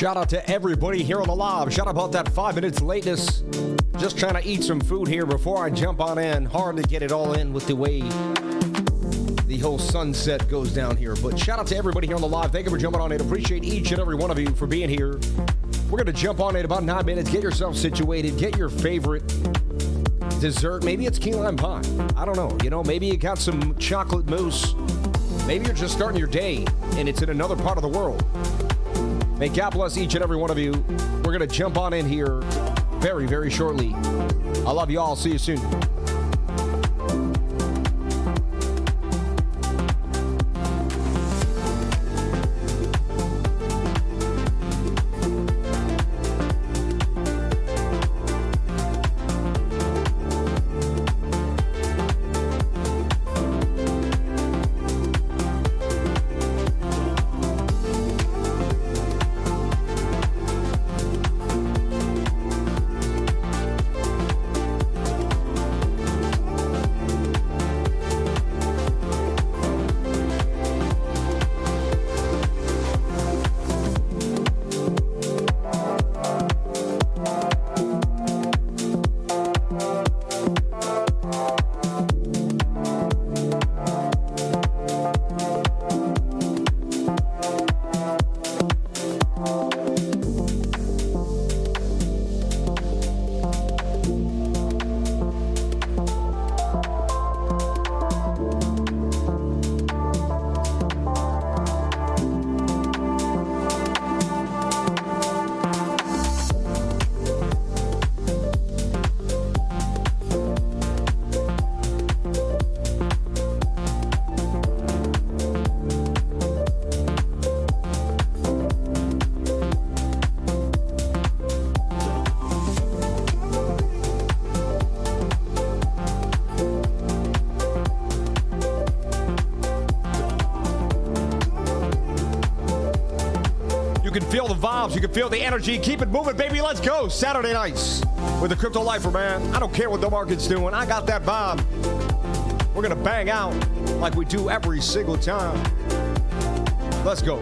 Shout out to everybody here on the live. Shout out about that 5 minutes lateness. Just trying to eat some food here before I jump on in. Hard to get it all in with the way the whole sunset goes down here. But shout out to everybody here on the live. Thank you for jumping on in. Appreciate each and every one of you for being here. We're going to jump on in about 9 minutes. Get yourself situated. Get your favorite dessert. Maybe it's key lime pie. I don't know. You know, maybe you got some chocolate mousse. Maybe you're just starting your day and it's in another part of the world. May God bless each and every one of you. We're going to jump on in here very, very shortly. I love you all. See you soon. You can feel the vibes. You can feel the energy. Keep it moving, baby. Let's go. Saturday nights with the Crypto Lifer, man. I don't care what the market's doing. I got that vibe. We're going to bang out like we do every single time. Let's go.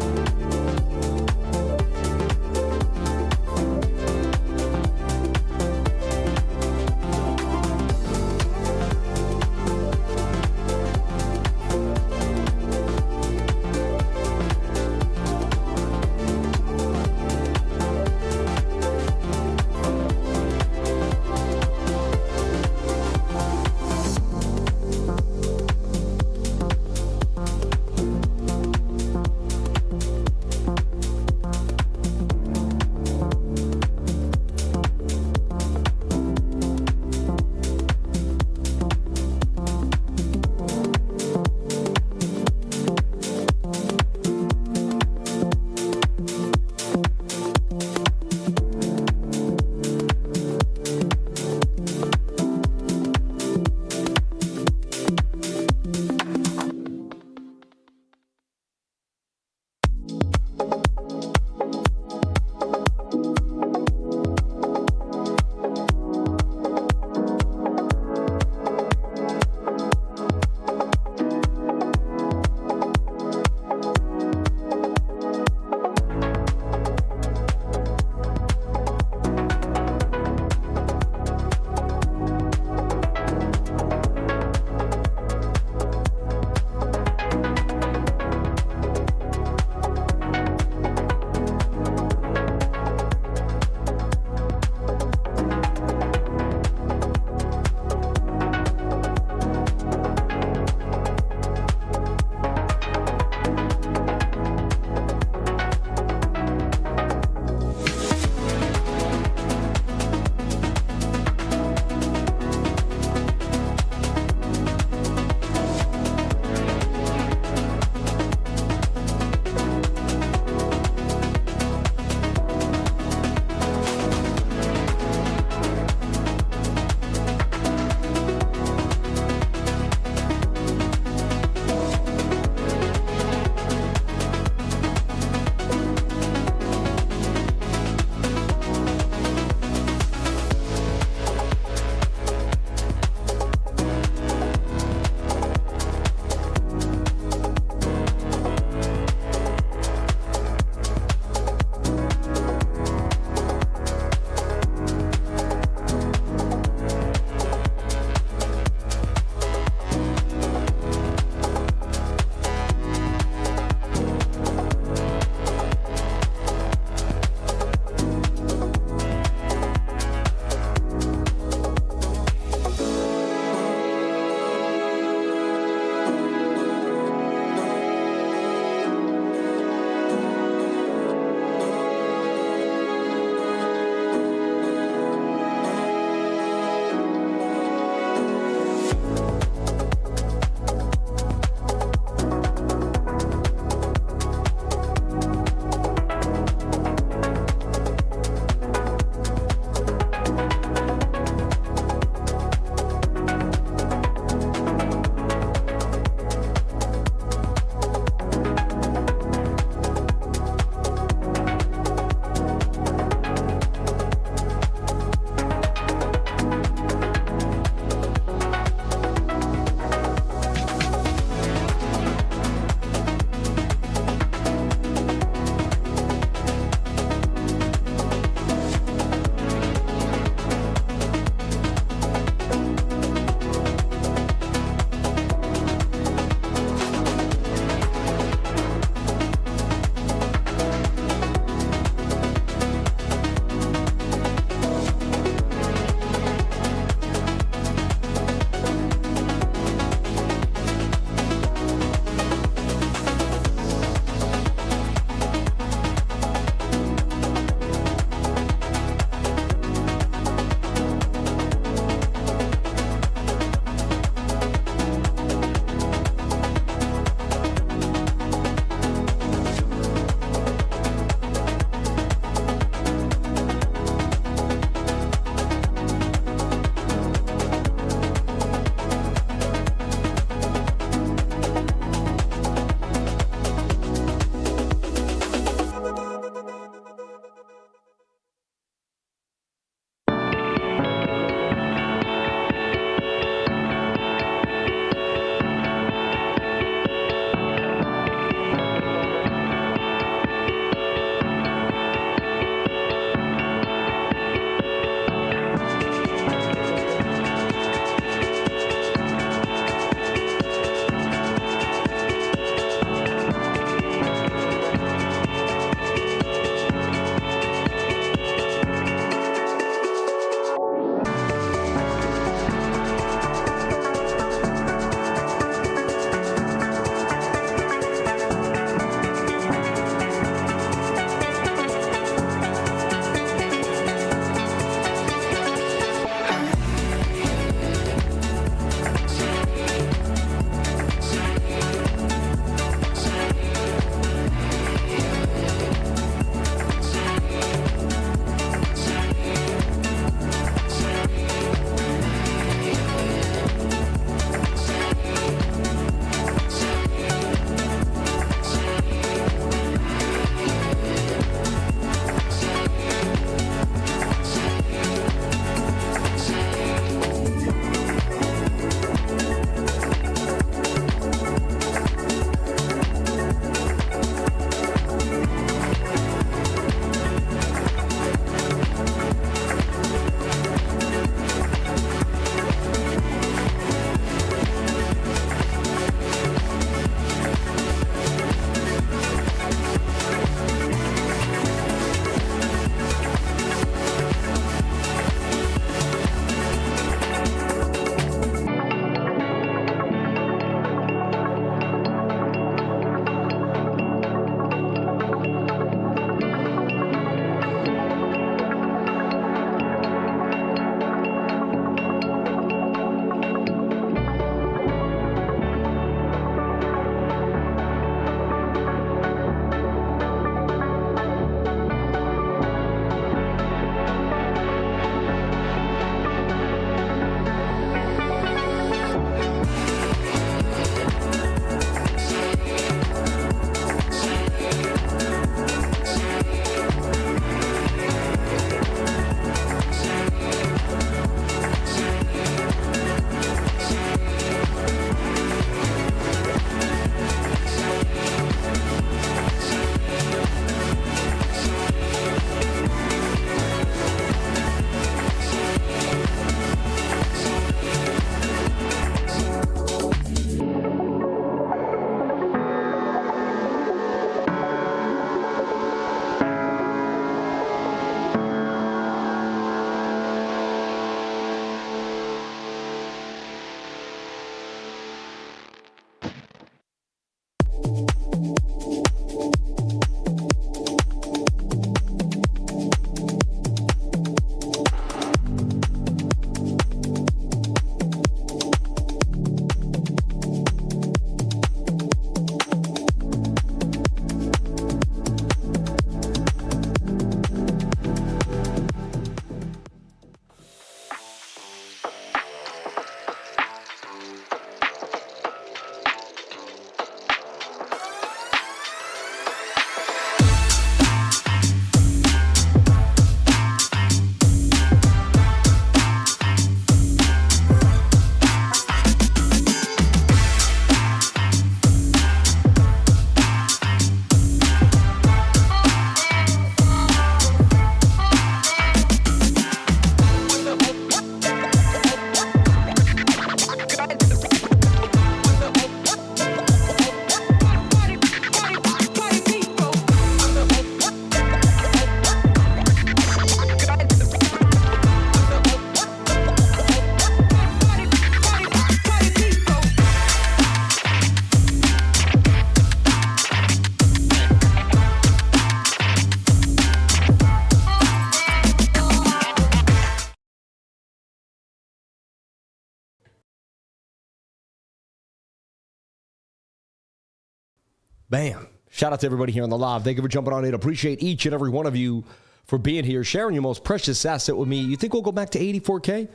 Bam. Shout out to everybody here on the live. Thank you for jumping on in. Appreciate each and every one of you for being here, sharing your most precious asset with me. You think we'll go back to 84K?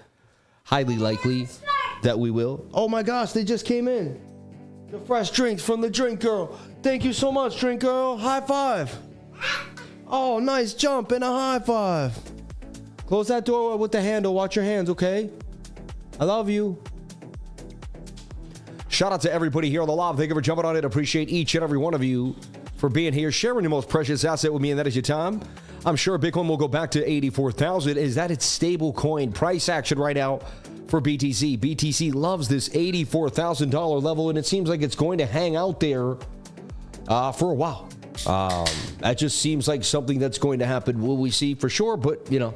Highly likely that we will. Oh my gosh, they just came in. The fresh drinks from the drink girl. Thank you so much, drink girl. High five. Oh, nice jump and a high five. Close that door with the handle. Watch your hands, okay? I love you. Shout out to everybody here on the live. Thank you for jumping on it. Appreciate each and every one of you for being here, sharing your most precious asset with me, and that is your time. I'm sure Bitcoin will go back to 84,000. Is that its stable coin price action right now for BTC? BTC loves this $84,000 level, and it seems like it's going to hang out there for a while. That just seems like something that's going to happen. Will we see for sure? But, you know,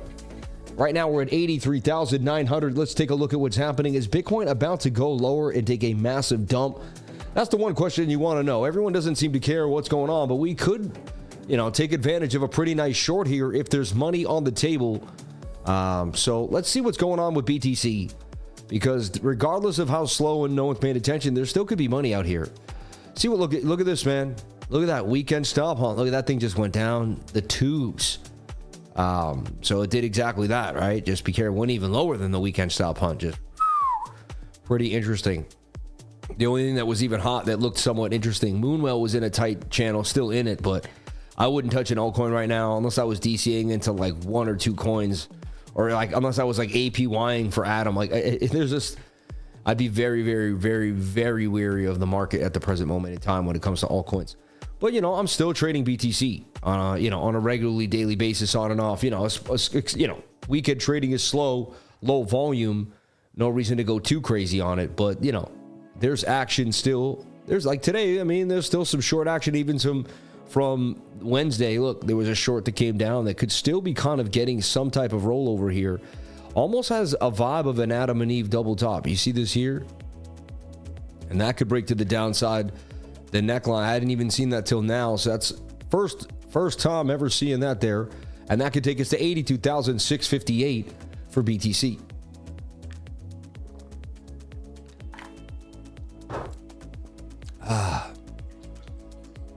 right now we're at 83,900. Let's take a look at what's happening. Is Bitcoin about to go lower and take a massive dump? That's the one question you want to know. Everyone doesn't seem to care what's going on, but we could, you know, take advantage of a pretty nice short here if there's money on the table. So let's see what's going on with BTC, because regardless of how slow and no one's paying attention, there still could be money out here. See what, look at this, man. Look at that weekend stop, huh? Look at that thing just went down the tubes. So it did exactly that, right? Just be careful. Went even lower than the weekend stop hunt. Just pretty interesting. The only thing that was even hot that looked somewhat interesting, Moonwell was in a tight channel, still in it, but I wouldn't touch an altcoin right now unless I was DCing into like one or two coins, or like unless I was like APYing for Atom. Like if there's just, I'd be very, very, very, very wary of the market at the present moment in time when it comes to altcoins. But, you know, I'm still trading BTC on a, you know, on a regularly daily basis, on and off. You know, weekend trading is slow, low volume. No reason to go too crazy on it. But, you know, there's action still. There's like today, I mean, there's still some short action, even some from Wednesday. Look, there was a short that came down that could still be kind of getting some type of rollover here. Almost has a vibe of an Adam and Eve double top. You see this here? And that could break to the downside. The neckline, I hadn't even seen that till now, so that's first time ever seeing that there, and that could take us to 82,658 for BTC.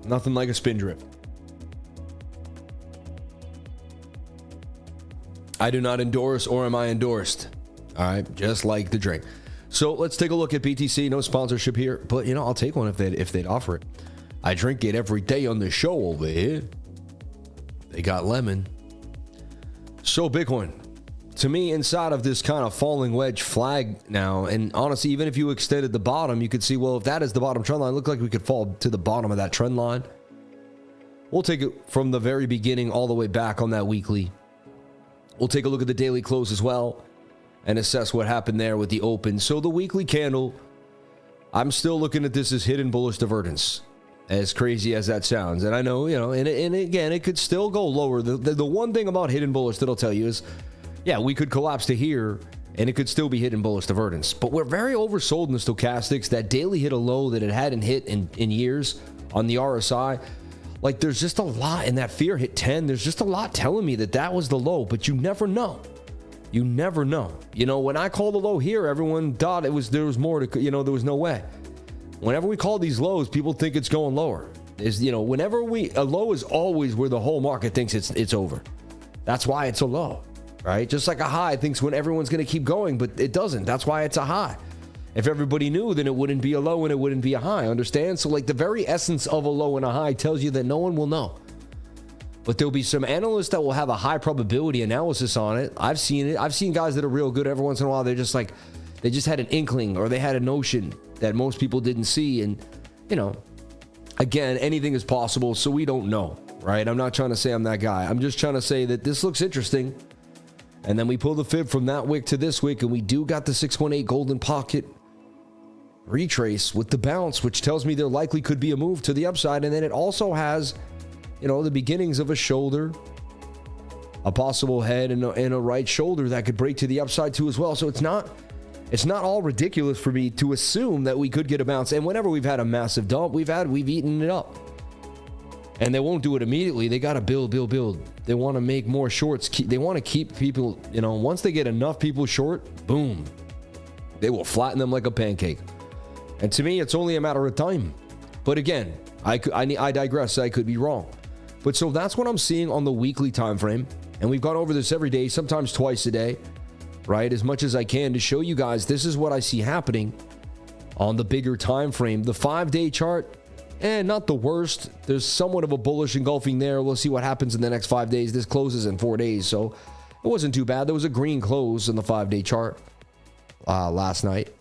Nothing like a spin drift. I do not endorse, or am I endorsed? All right, just like the drink. So let's take a look at BTC. No sponsorship here, but you know, I'll take one if they'd offer it. I drink it every day on the show over here. They got lemon. So Bitcoin, to me, inside of this kind of falling wedge flag now, and honestly, even if you extended the bottom, you could see, well, if that is the bottom trend line, it looked like we could fall to the bottom of that trend line. We'll take it from the very beginning all the way back on that weekly. We'll take a look at the daily close as well and assess what happened there with the open. So the weekly candle, I'm still looking at this as hidden bullish divergence, as crazy as that sounds. And I know, you know, and again, it could still go lower. The one thing about hidden bullish that I'll tell you is, yeah, we could collapse to here and it could still be hidden bullish divergence. But we're very oversold in the stochastics. That daily hit a low that it hadn't hit in years on the RSI. Like, there's just a lot, and that fear hit 10. There's just a lot telling me that was the low, but you never know. You never know. You know, when I call the low here, everyone thought there was more to, you know, there was no way. Whenever we call these lows, people think it's going lower. You know, whenever a low is always where the whole market thinks it's over. That's why it's a low, right? Just like a high thinks when everyone's going to keep going, but it doesn't. That's why it's a high. If everybody knew, then it wouldn't be a low and it wouldn't be a high. Understand? So like the very essence of a low and a high tells you that no one will know. But there'll be some analysts that will have a high probability analysis on it. I've seen it. I've seen guys that are real good every once in a while. They're just like, they just had an inkling or they had a notion that most people didn't see. And, you know, again, anything is possible. So we don't know, right? I'm not trying to say I'm that guy. I'm just trying to say that this looks interesting. And then we pull the fib from that wick to this wick. And we do got the 618 golden pocket retrace with the bounce, which tells me there likely could be a move to the upside. And then it also has, you know, the beginnings of a shoulder, a possible head, and a right shoulder that could break to the upside too as well. So it's not all ridiculous for me to assume that we could get a bounce. And whenever we've had a massive dump, we've eaten it up. And they won't do it immediately. They got to build. They want to make more shorts. They want to keep people, you know, once they get enough people short, boom, they will flatten them like a pancake. And to me, it's only a matter of time. But again, I digress. I could be wrong. But so that's what I'm seeing on the weekly time frame. And we've gone over this every day, sometimes twice a day, right? As much as I can to show you guys this is what I see happening on the bigger time frame. The 5-day chart, not the worst. There's somewhat of a bullish engulfing there. We'll see what happens in the next 5 days. This closes in 4 days, so it wasn't too bad. There was a green close in the 5-day chart last night.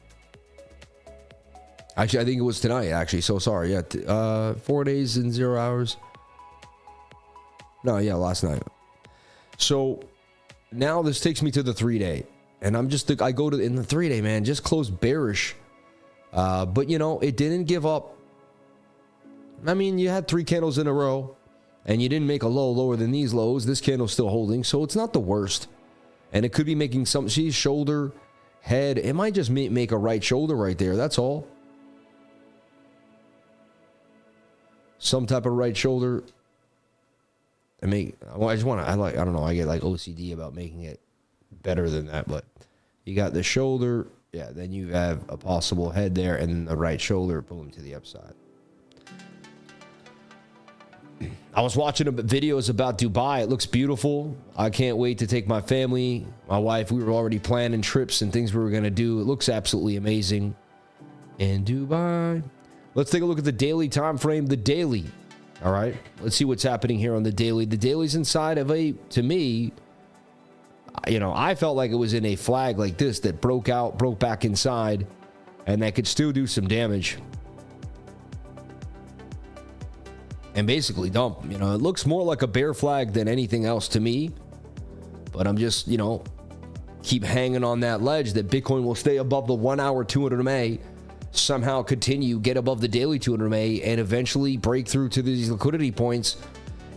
Actually, I think it was tonight, actually. So sorry. Yeah, 4 days and 0 hours. No, yeah, last night. So now this takes me to the 3-day. And I go to, in the 3-day, man, just closed bearish. But, you know, it didn't give up. I mean, you had 3 candles in a row. And you didn't make a low lower than these lows. This candle's still holding. So it's not the worst. And it could be making some, see, shoulder, head. It might just make a right shoulder right there. That's all. Some type of right shoulder. I don't know. I get like OCD about making it better than that. But you got the shoulder. Yeah, then you have a possible head there. And then the right shoulder, boom, to the upside. I was watching videos about Dubai. It looks beautiful. I can't wait to take my family, my wife. We were already planning trips and things we were going to do. It looks absolutely amazing in Dubai. Let's take a look at the daily time frame. The daily. All right. Let's see what's happening here on the daily. The daily's inside of to me, you know, I felt like it was in a flag like this that broke back inside, and that could still do some damage. And basically dump. You know, it looks more like a bear flag than anything else to me. But I'm just, you know, keep hanging on that ledge that Bitcoin will stay above the 1 hour 200 MA, somehow continue, get above the daily 200 MA, and eventually break through to these liquidity points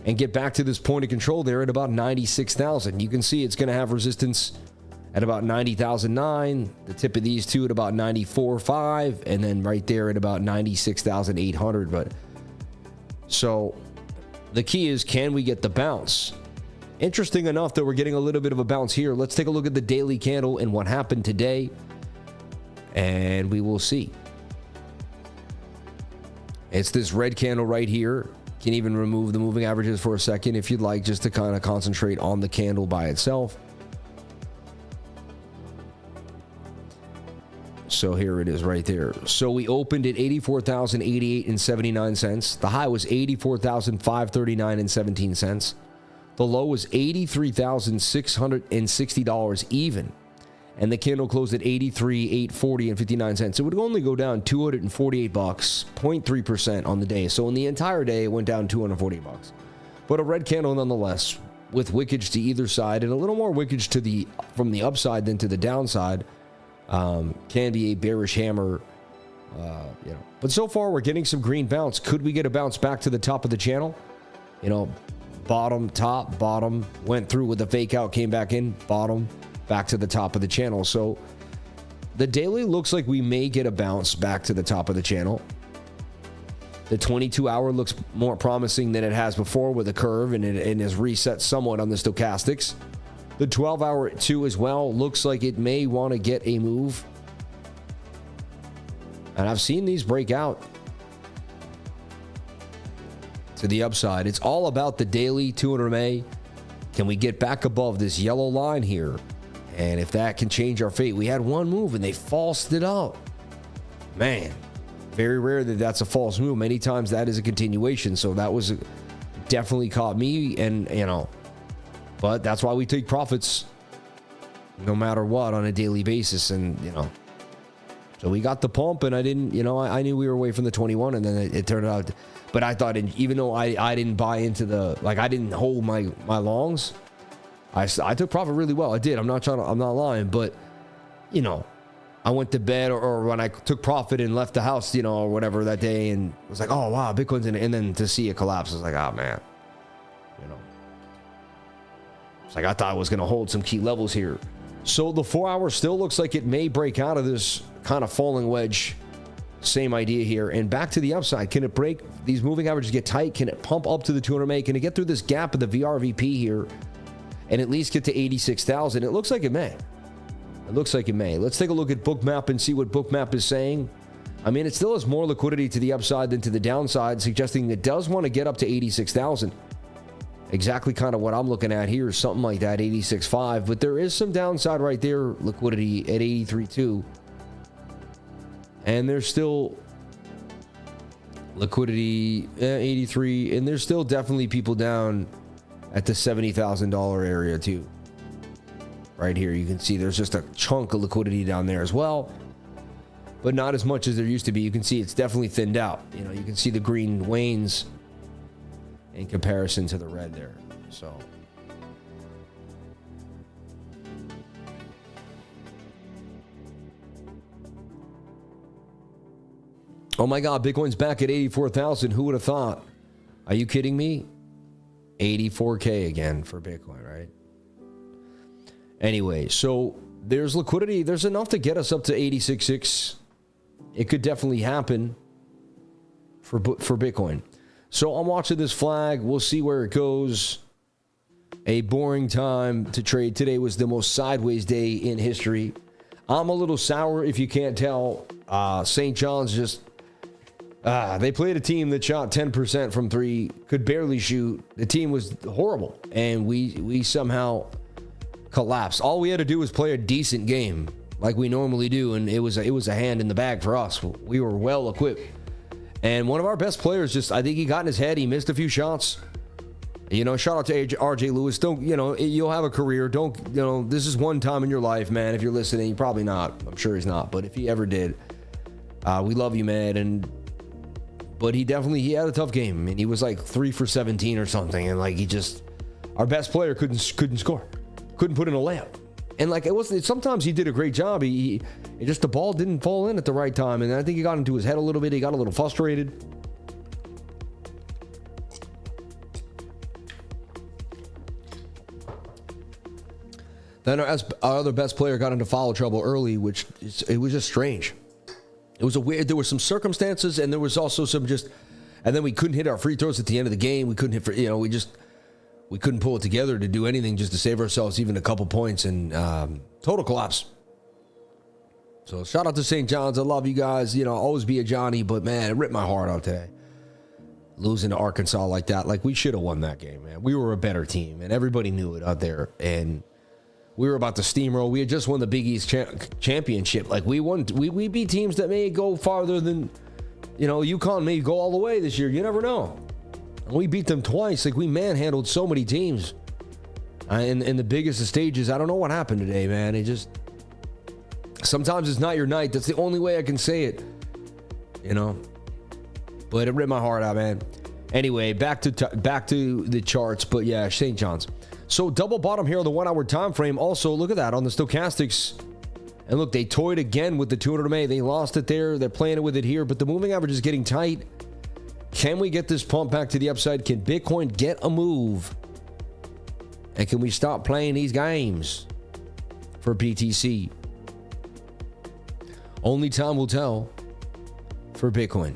and get back to this point of control there at about 96,000. You can see it's going to have resistance at about 90,009, the tip of these two at about 94.5, and then right there at about 96,800. But so the key is, can we get the bounce? Interesting enough that we're getting a little bit of a bounce here. Let's take a look at the daily candle and what happened today, and we will see. It's this red candle right here. You can even remove the moving averages for a second if you'd like, just to kind of concentrate on the candle by itself. So here it is right there. So we opened at 84,088 and 79 cents. The high was 84,539 and 17 cents. The low was $83,660 even. And the candle closed at 83,840 and 59 cents. It would only go down 248 bucks, 0.3% on the day. So in the entire day, it went down 240 bucks. But a red candle nonetheless, with wickage to either side and a little more wickage to from the upside than to the downside. Can be a bearish hammer, you know. But so far, we're getting some green bounce. Could we get a bounce back to the top of the channel? You know, bottom, top, bottom, went through with a fake out, came back in, bottom, back to the top of the channel. So the daily looks like we may get a bounce back to the top of the channel. The 22-hour looks more promising than it has before with a curve, and it has reset somewhat on the stochastics. The 12-hour too as well looks like it may want to get a move. And I've seen these break out to the upside. It's all about the daily 200 MA. Can we get back above this yellow line here? And if that can change our fate. We had one move and they falsed it up. Man, very rare that that's a false move. Many times that is a continuation. So that was definitely caught me, and you know, but that's why we take profits no matter what on a daily basis. And, you know, so we got the pump, and I didn't, you know, I knew we were away from the 21, and then it turned out, but I thought, even though I didn't buy into the, like, I didn't hold my longs, I took profit really well. I did. I'm not lying, but, you know, I went to bed or when I took profit and left the house, you know, or whatever that day, and was like, oh, wow, Bitcoin's in it. And then to see it collapse, I was like, oh, man, you know. Like, I thought I was going to hold some key levels here. So the 4 hour still looks like it may break out of this kind of falling wedge. Same idea here. And back to the upside. Can it break? These moving averages get tight. Can it pump up to the 200 MA? Can it get through this gap of the VRVP here and at least get to 86,000? It looks like it may. It looks like it may. Let's take a look at BOOKMAP and see what BOOKMAP is saying. I mean, it still has more liquidity to the upside than to the downside, suggesting it does want to get up to 86,000. Exactly kind of what I'm looking at here, something like that, 86.5. But there is some downside right there, liquidity at 83.2. And there's still liquidity at 83. And there's still definitely people down at the $70,000 area too. Right here, you can see there's just a chunk of liquidity down there as well. But not as much as there used to be. You can see it's definitely thinned out. You know, you can see the green wanes in comparison to the red there. So oh my God, Bitcoin's back at 84,000. Who would have thought? Are you kidding me? 84K again for Bitcoin, right? Anyway, so there's liquidity. There's enough to get us up to 86.6. It could definitely happen for Bitcoin. So I'm watching this flag. We'll see where it goes. A boring time to trade. Today was the most sideways day in history. I'm a little sour if you can't tell. St. John's just... they played a team that shot 10% from three, could barely shoot. The team was horrible, and we somehow collapsed. All we had to do was play a decent game like we normally do, and it was a hand in the bag for us. We were well equipped. And one of our best players I think he got in his head. He missed a few shots. You know, shout out to RJ Lewis. Don't, you know, you'll have a career. Don't, you know, this is one time in your life, man. If you're listening, probably not. I'm sure he's not. But if he ever did, we love you, man. But he had a tough game. I mean, he was like 3 for 17 or something. And like, our best player couldn't score. Couldn't put in a layup. And like, sometimes he did a great job. It just, the ball didn't fall in at the right time. And I think he got into his head a little bit. He got a little frustrated. Then our other best player got into foul trouble early, which it was just strange. It was there were some circumstances, and there was also some and then we couldn't hit our free throws at the end of the game. We couldn't hit, we couldn't pull it together to do anything just to save ourselves even a couple points, and total collapse. So shout out to St. John's. I love you guys. You know, always be a Johnny, but man, it ripped my heart out today. Losing to Arkansas like that. Like, we should have won that game, man. We were a better team, and everybody knew it out there. And we were about to steamroll. We had just won the Big East championship. Like, we beat teams that may go farther than, you know, UConn may go all the way this year. You never know. And we beat them twice. Like, we manhandled so many teams in the biggest of stages. I don't know what happened today, man. Sometimes it's not your night. That's the only way I can say it, you know. But it ripped my heart out, man. Anyway, back to the charts. But yeah, St. John's. So double bottom here on the 1 hour time frame. Also, look at that on the stochastics. And look, they toyed again with the 200 MA. They lost it there. They're playing it with it here. But the moving average is getting tight. Can we get this pump back to the upside? Can Bitcoin get a move? And can we stop playing these games for BTC? Only time will tell for Bitcoin.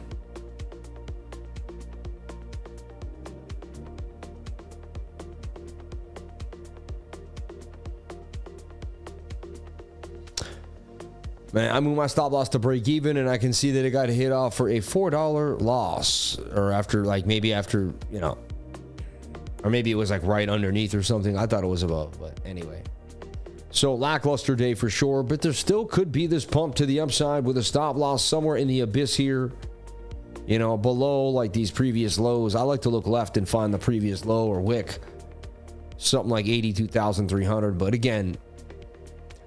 Man, I moved my stop loss to break even, and I can see that it got hit off for a $4 loss, or maybe after, you know, or maybe it was like right underneath or something. I thought it was above, but anyway. So lackluster day for sure, but there still could be this pump to the upside with a stop loss somewhere in the abyss here, you know, below like these previous lows. I like to look left and find the previous low or wick, something like 82,300. But again,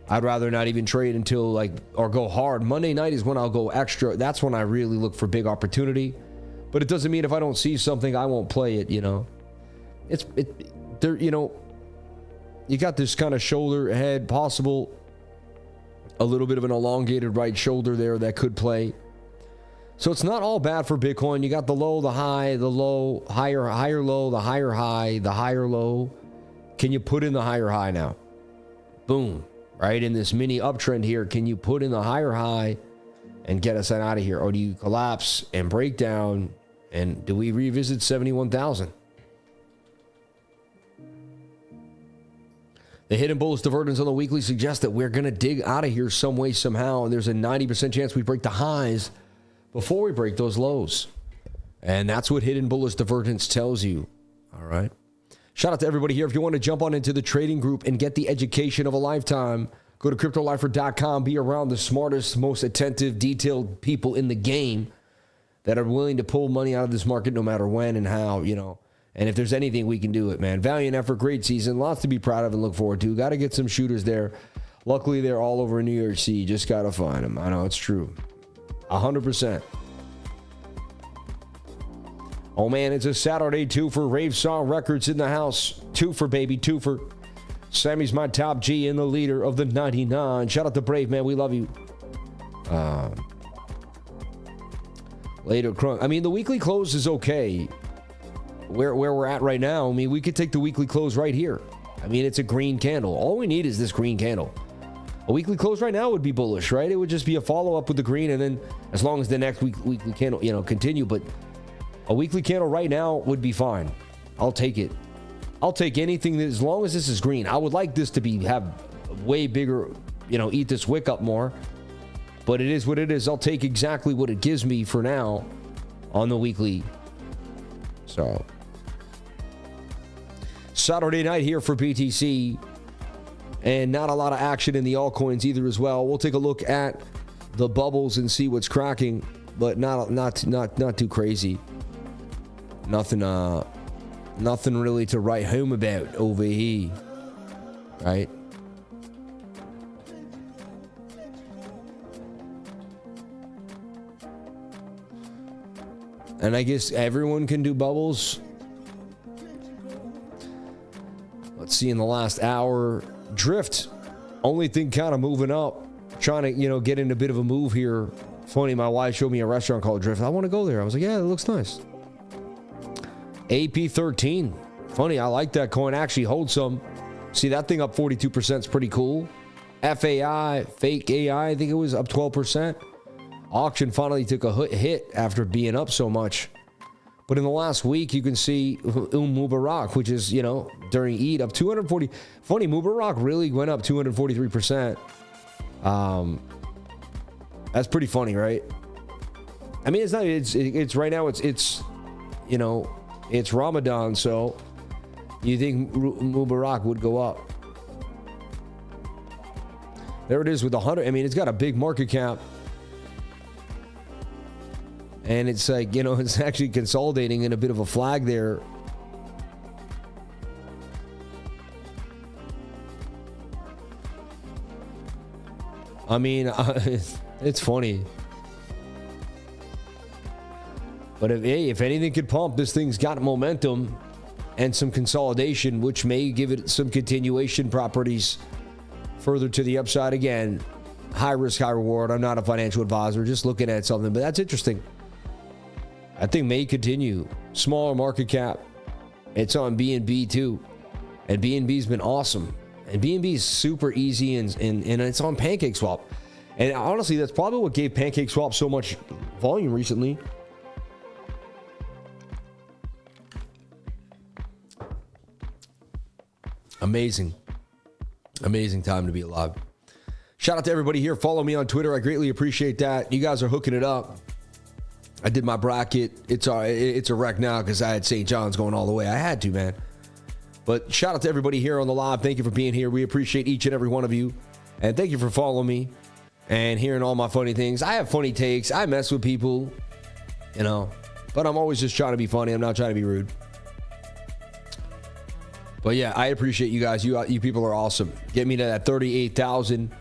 I'd rather not even trade until or go hard. Monday night is when I'll go extra. That's when I really look for big opportunity. But it doesn't mean if I don't see something, I won't play it, you know. There, you know, you got this kind of shoulder head, possible, a little bit of an elongated right shoulder there that could play. So it's not all bad for Bitcoin. You got the low, the high, the low, higher low, the higher high, the higher low. Can you put in the higher high now? Boom. Right, in this mini uptrend here, can you put in the higher high and get us out of here? Or do you collapse and break down? And do we revisit 71,000? The hidden bullish divergence on the weekly suggests that we're going to dig out of here some way, somehow. And there's a 90% chance we break the highs before we break those lows. And that's what hidden bullish divergence tells you. All right. Shout out to everybody here. If you want to jump on into the trading group and get the education of a lifetime, go to cryptolifer.com. Be around the smartest, most attentive, detailed people in the game that are willing to pull money out of this market no matter when and how, you know. And if there's anything, we can do it, man. Valiant effort, great season. Lots to be proud of and look forward to. Got to get some shooters there. Luckily, they're all over New York City. Just got to find them. I know, it's true. 100%. Oh, man, it's a Saturday twofer. Rave Song Records in the house. Twofer, baby, twofer. Sammy's my top G and the leader of the 99. Shout out to Brave, man. We love you. Later, Crunk. I mean, the weekly close is okay. Where we're at right now, I mean, we could take the weekly close right here. I mean, it's a green candle. All we need is this green candle. A weekly close right now would be bullish, right? It would just be a follow-up with the green, and then as long as the next weekly candle, you know, continue. But a weekly candle right now would be fine. I'll take it. I'll take anything that, as long as this is green. I would like this to have way bigger, you know, eat this wick up more. But it is what it is. I'll take exactly what it gives me for now on the weekly. So Saturday night here for BTC, and not a lot of action in the altcoins either as well. We'll take a look at the bubbles and see what's cracking, but not too crazy. Nothing really to write home about over here, right? And I guess everyone can do bubbles. Let's see in the last hour. Drift, only thing kind of moving up. Trying to, you know, get in a bit of a move here. Funny, my wife showed me a restaurant called Drift. I want to go there. I was like, yeah, it looks nice. AP13. Funny, I like that coin. Actually hold some. See that thing up 42% is pretty cool. FAI, fake AI, I think it was up 12%. Auction finally took a hit after being up so much. But in the last week, you can see MUBARAK, which is, you know, during Eid, up 240. Funny, MUBARAK really went up 243%. That's pretty funny, right? I mean, it's not, it's right now, it's, you know, it's Ramadan, so you think MUBARAK would go up. There it is with 100. I mean, it's got a big market cap. And it's like, you know, it's actually consolidating in a bit of a flag there. I mean, it's funny. But if anything could pump, this thing's got momentum and some consolidation, which may give it some continuation properties further to the upside again. High risk, high reward. I'm not a financial advisor, just looking at something, but that's interesting. I think may continue. Smaller market cap. It's on BNB too. And BNB's been awesome. And BNB is super easy and it's on PancakeSwap. And honestly, that's probably what gave PancakeSwap so much volume recently. Amazing. Amazing time to be alive. Shout out to everybody here. Follow me on Twitter. I greatly appreciate that. You guys are hooking it up. I did my bracket. It's a wreck now because I had St. John's going all the way. I had to, man. But shout out to everybody here on the live. Thank you for being here. We appreciate each and every one of you. And thank you for following me and hearing all my funny things. I have funny takes. I mess with people, you know. But I'm always just trying to be funny. I'm not trying to be rude. But yeah, I appreciate you guys. You people are awesome. Get me to that 38,000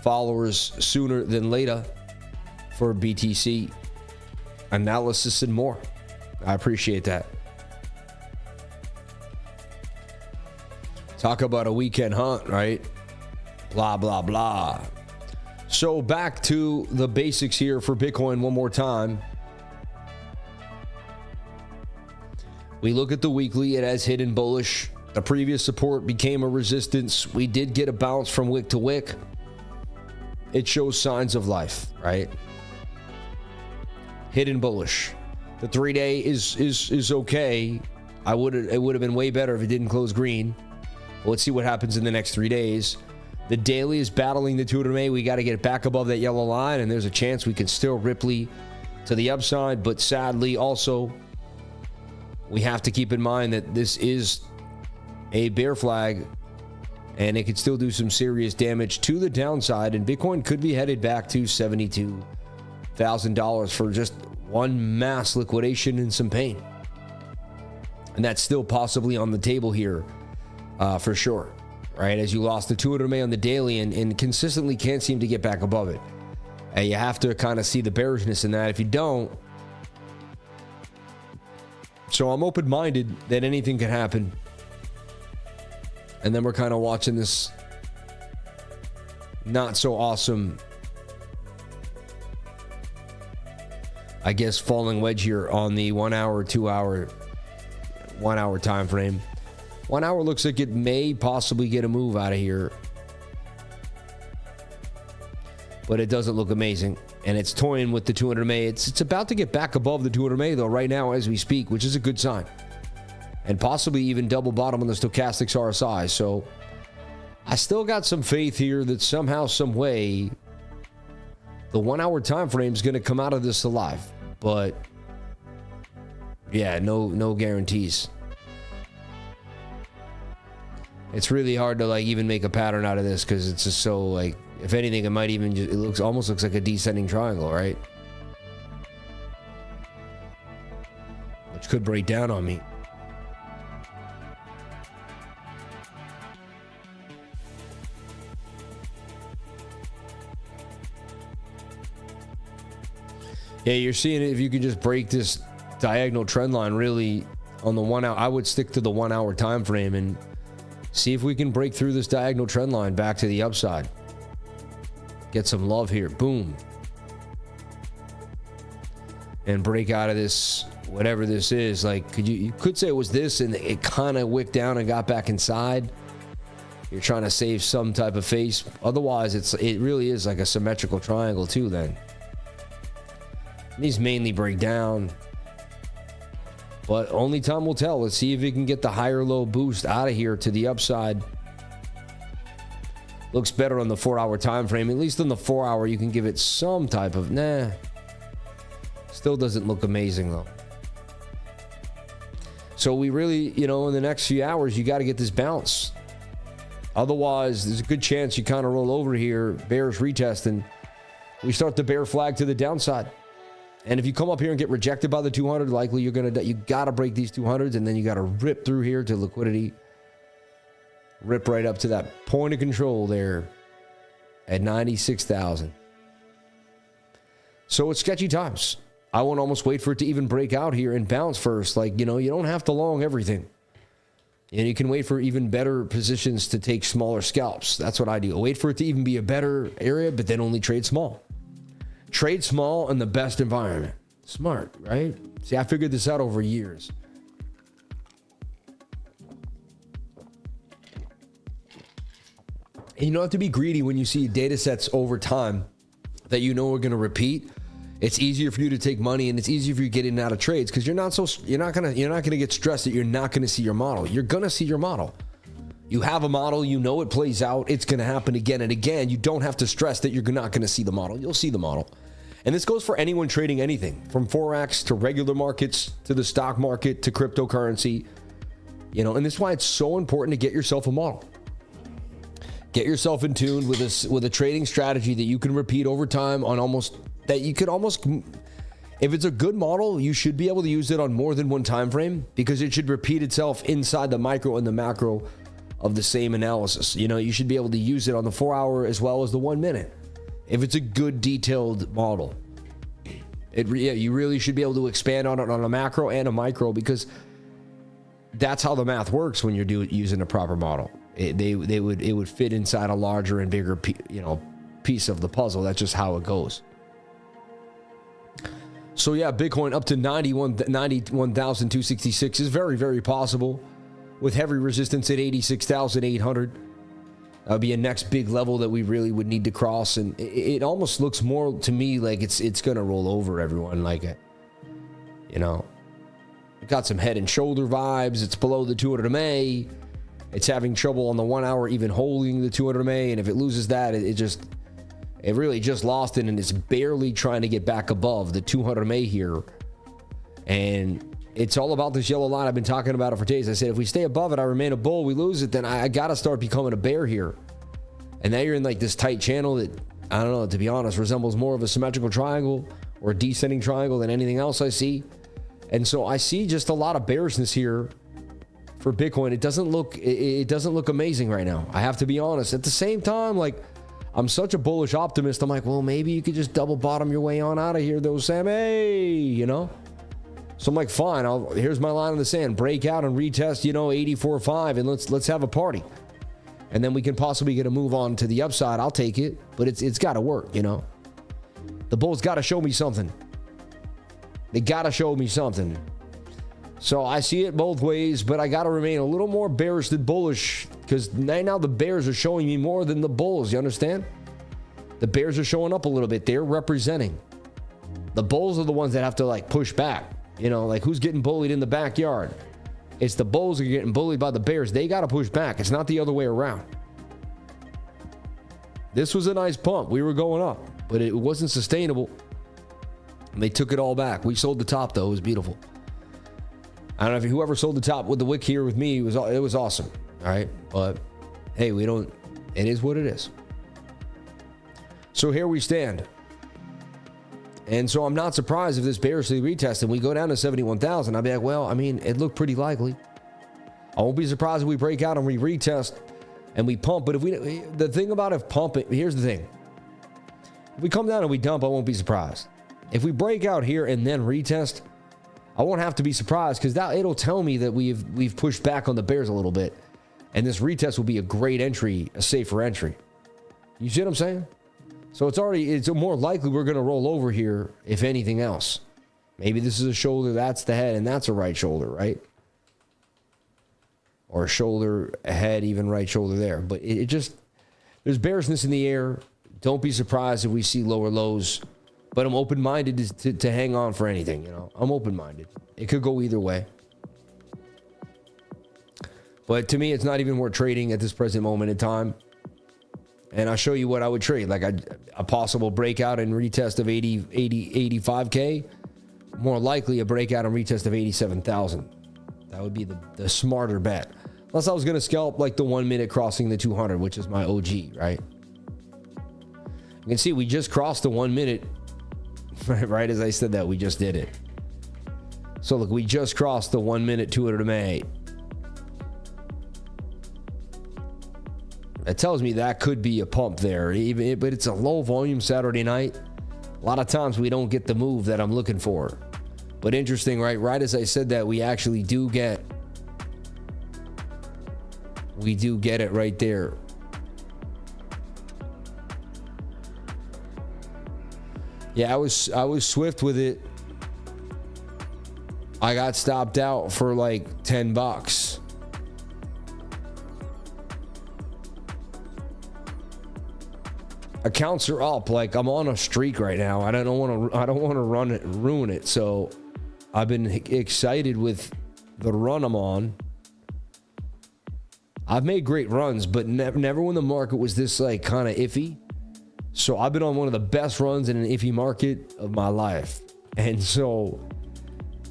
followers sooner than later for BTC analysis and more. I appreciate that. Talk about a weekend hunt, right? Blah, blah, blah. So back to the basics here for Bitcoin one more time. We look at the weekly. It has hidden bullish. The previous support became a resistance. We did get a bounce from wick to wick. It shows signs of life, right? Hidden bullish. The 3-day is okay. It would have been way better if it didn't close green. Well, let's see what happens in the next 3 days. The daily is battling the 200 MA. We got to get it back above that yellow line, and there's a chance we can still Ripley to the upside, but sadly also we have to keep in mind that this is a bear flag and it could still do some serious damage to the downside, and Bitcoin could be headed back to $72,000 for just one mass liquidation and some pain. And that's still possibly on the table here for sure, right? As you lost the 200 MA on the daily and consistently can't seem to get back above it. And you have to kind of see the bearishness in that. If you don't, so I'm open-minded that anything can happen. And then we're kind of watching this not so awesome, I guess, falling wedge here on the 1 hour, 2 hour, 1 hour time frame. 1 hour looks like it may possibly get a move out of here, but it doesn't look amazing. And it's toying with the 200 MA. It's about to get back above the 200 MA though right now as we speak, which is a good sign. And possibly even double bottom on the stochastics RSI. So I still got some faith here that somehow, some way, the 1 hour time frame is going to come out of this alive. But yeah, no guarantees. It's really hard to like even make a pattern out of this because it's just so like, if anything, it might even just, it almost looks like a descending triangle, right? Which could break down on me. Yeah, you're seeing it. If you can just break this diagonal trend line really on the 1 hour, I would stick to the 1 hour time frame and see if we can break through this diagonal trend line back to the upside. Get some love here. Boom. And break out of this, whatever this is. Like, you could say it was this and it kind of wicked down and got back inside. You're trying to save some type of face. Otherwise, it really is like a symmetrical triangle too then. These mainly break down, but only time will tell. Let's see if we can get the higher low boost out of here to the upside. Looks better on the 4 hour time frame. At least on the 4 hour, you can give it some type of Still doesn't look amazing though. So we really, in the next few hours, you got to get this bounce. Otherwise, there's a good chance you kind of roll over here, bearish retest, and we start the bear flag to the downside. And if you come up here and get rejected by the 200, likely you got to break these 200s, and then you got to rip through here to liquidity. Rip right up to that point of control there at 96,000. So it's sketchy times. I won't almost wait for it to even break out here and bounce first. Like, you don't have to long everything. And you can wait for even better positions to take smaller scalps. That's what I do. Wait for it to even be a better area, but then only trade small. Trade small in the best environment. Smart, right? See, I figured this out over years. And you don't have to be greedy when you see data sets over time that are going to repeat. It's easier for you to take money, and it's easier for you to get in and out of trades because you're not gonna get stressed that you're not gonna see your model. You're gonna see your model. You have a model, it plays out, it's gonna happen again and again. You don't have to stress that you're not gonna see the model. You'll see the model. And this goes for anyone trading anything, from Forex to regular markets to the stock market to cryptocurrency. And that's why it's so important to get yourself a model. Get yourself in tune with a trading strategy that you can repeat over time if it's a good model, you should be able to use it on more than one time frame because it should repeat itself inside the micro and the macro of the same analysis. You should be able to use it on the 4 hour as well as the 1 minute. If it's a good detailed model, you really should be able to expand on it on a macro and a micro because that's how the math works when you're using a proper model. It would fit inside a larger and bigger piece of the puzzle. That's just how it goes. So yeah, Bitcoin up to 91,266 is very, very possible with heavy resistance at 86,800. That would be a next big level that we really would need to cross. And it almost looks more to me like it's going to roll over everyone. Like it, it got some head and shoulder vibes. It's below the 200 MA. It's having trouble on the 1 hour, even holding the 200 MA. And if it loses that, It really just lost it, and it's barely trying to get back above the 200 MA here. And it's all about this yellow line. I've been talking about it for days. I said, if we stay above it, I remain a bull. We lose it, then I got to start becoming a bear here. And now you're in like this tight channel that, I don't know, to be honest, resembles more of a symmetrical triangle or a descending triangle than anything else I see. And so I see just a lot of bearishness here for Bitcoin. It doesn't look amazing right now. I have to be honest. At the same time, like, I'm such a bullish optimist. I'm like, well, maybe you could just double bottom your way on out of here, though, Sam. Hey, you know? So I'm like, fine. Here's my line in the sand. Break out and retest, 84.5, and let's have a party. And then we can possibly get a move on to the upside. I'll take it, but it's got to work, The bulls got to show me something. They got to show me something. So I see it both ways, but I got to remain a little more bearish than bullish, because now the bears are showing me more than the bulls. You understand? The bears are showing up a little bit. They're representing. The bulls are the ones that have to like push back. Like who's getting bullied in the backyard? It's the bulls who are getting bullied by the bears. They got to push back. It's not the other way around. This was a nice pump. We were going up, but it wasn't sustainable. And they took it all back. We sold the top though. It was beautiful. I don't know if whoever sold the top with the wick here with me, it was awesome. All right. But hey, it is what it is. So here we stand. And so I'm not surprised if this bearishly retest and we go down to 71,000. I'll be like, well, I mean, it looked pretty likely. I won't be surprised if we break out and we retest and we pump. But the thing about if pumping, here's the thing. If we come down and we dump, I won't be surprised. If we break out here and then retest, I won't have to be surprised, because it'll tell me that we've pushed back on the bears a little bit. And this retest will be a great entry, a safer entry. You see what I'm saying? So it's more likely we're going to roll over here, if anything else. Maybe this is a shoulder, that's the head, and that's a right shoulder, right? Or a shoulder, a head, even right shoulder there. But it just, there's bearishness in the air. Don't be surprised if we see lower lows. But I'm open-minded to hang on for anything, I'm open-minded. It could go either way. But to me, it's not even worth trading at this present moment in time. And I'll show you what I would trade. Like a possible breakout and retest of 85K. More likely a breakout and retest of 87,000. That would be the smarter bet. Unless I was going to scalp like the 1 minute crossing the 200, which is my OG, right? You can see we just crossed the 1 minute. Right as I said that, we just did it. So look, we just crossed the 1 minute 200 MA. That tells me that could be a pump there, but it's a low volume Saturday night. A lot of times we don't get the move that I'm looking for. But interesting, right? Right as I said that, we actually do get it right there. Yeah, I was swift with it. I got stopped out for like $10. Accounts are up. Like, I'm on a streak right now. I don't want to ruin it. So I've been excited with the run I'm on. I've made great runs, but never when the market was this like kind of iffy. So I've been on one of the best runs in an iffy market of my life. And so,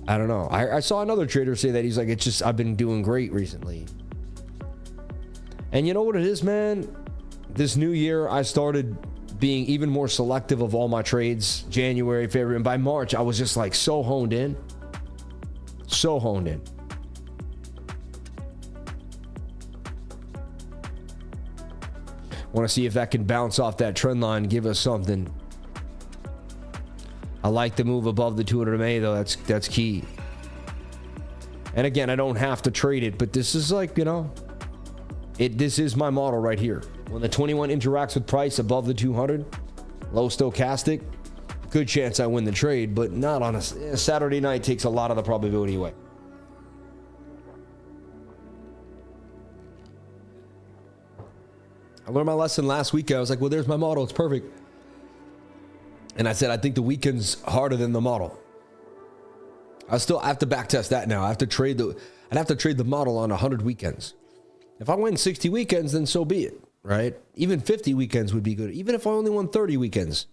I don't know. I saw another trader say that. He's like, I've been doing great recently. And you know what it is, man? This new year, I started being even more selective of all my trades. January, February, and by March, I was just like so honed in. So honed in. Want to see if that can bounce off that trend line, give us something. I like the move above the 200 MA though. That's key. And again, I don't have to trade it, but this is like, this is my model right here. When the 21 interacts with price above the 200, low stochastic, good chance I win the trade, but not on a Saturday night. Takes a lot of the probability away. I learned my lesson last week. I was like, well, there's my model. It's perfect. And I said, I think the weekend's harder than the model. I have to back test that now. I'd have to trade the model on 100 weekends. If I win 60 weekends, then so be it. right? Even 50 weekends would be good. Even if I only won 30 weekends.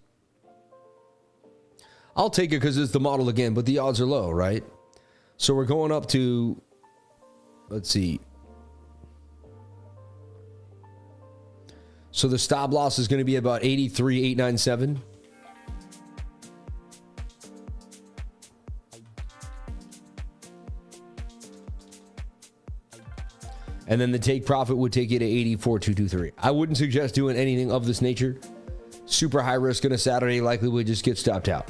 I'll take it because it's the model again, but the odds are low, right? So we're going up to, let's see. So the stop loss is going to be about 83,897. And then the take profit would take you to 84,223. I wouldn't suggest doing anything of this nature. Super high risk on a Saturday likely would just get stopped out.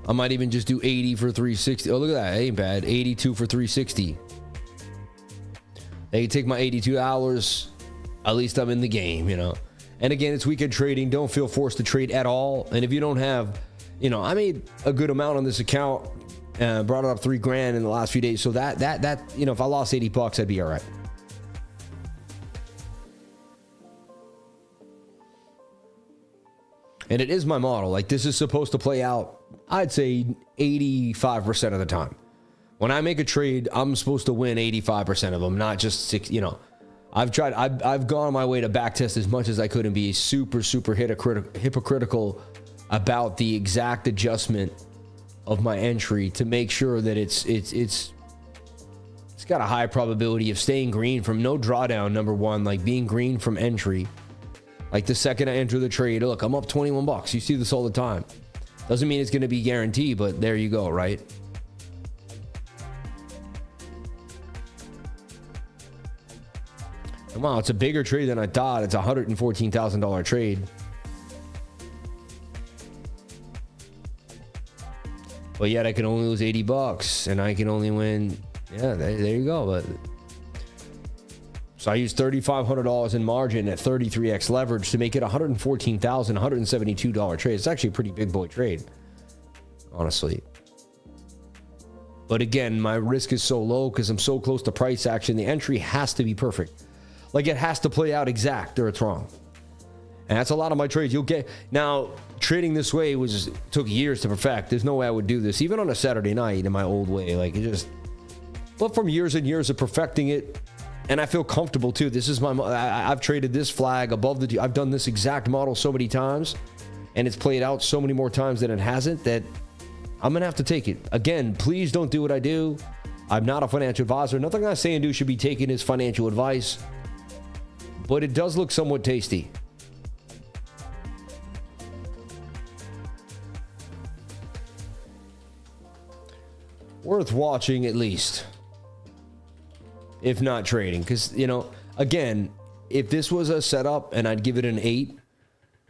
I might even just do 80 for 360. Oh, look at that. That ain't bad. 82 for 360. They can take my $82. At least I'm in the game, you know. And again, it's weekend trading. Don't feel forced to trade at all. And if you don't have, you know, I made a good amount on this account. Brought it up $3,000 in the last few days. So that, you know, if I lost $80, I'd be all right. And it is my model. Like, this is supposed to play out, I'd say 85% of the time. When I make a trade, I'm supposed to win 85% of them, not just 6, you know. I've gone my way to backtest as much as I could and be super hypocritical about the exact adjustment of my entry to make sure that it's got a high probability of staying green from no drawdown, number one, like being green from entry. Like the second I enter the trade, look, I'm up $21. You see this all the time. Doesn't mean it's going to be guaranteed, but there you go, right? And wow, it's a bigger trade than I thought. It's a $114,000 trade. But yet I can only lose $80 and I can only win. Yeah, there you go. But so I used $3,500 in margin at 33x leverage to make it $114,172 trade. It's actually a pretty big boy trade, honestly. But again, my risk is so low because I'm so close to price action. The entry has to be perfect. Like, it has to play out exact or it's wrong. And that's a lot of my trades. You'll get now trading this way took years to perfect. There's no way I would do this even on a Saturday night in my old way. Like, it just, but from years and years of perfecting it. And I feel comfortable too. This is I've traded this flag above I've done this exact model so many times and it's played out so many more times than it hasn't that I'm going to have to take it. Again, please don't do what I do. I'm not a financial advisor. Nothing I say and do should be taken as financial advice, but it does look somewhat tasty. Worth watching at least. If not trading, because, you know, again, if this was a setup and I'd give it an 8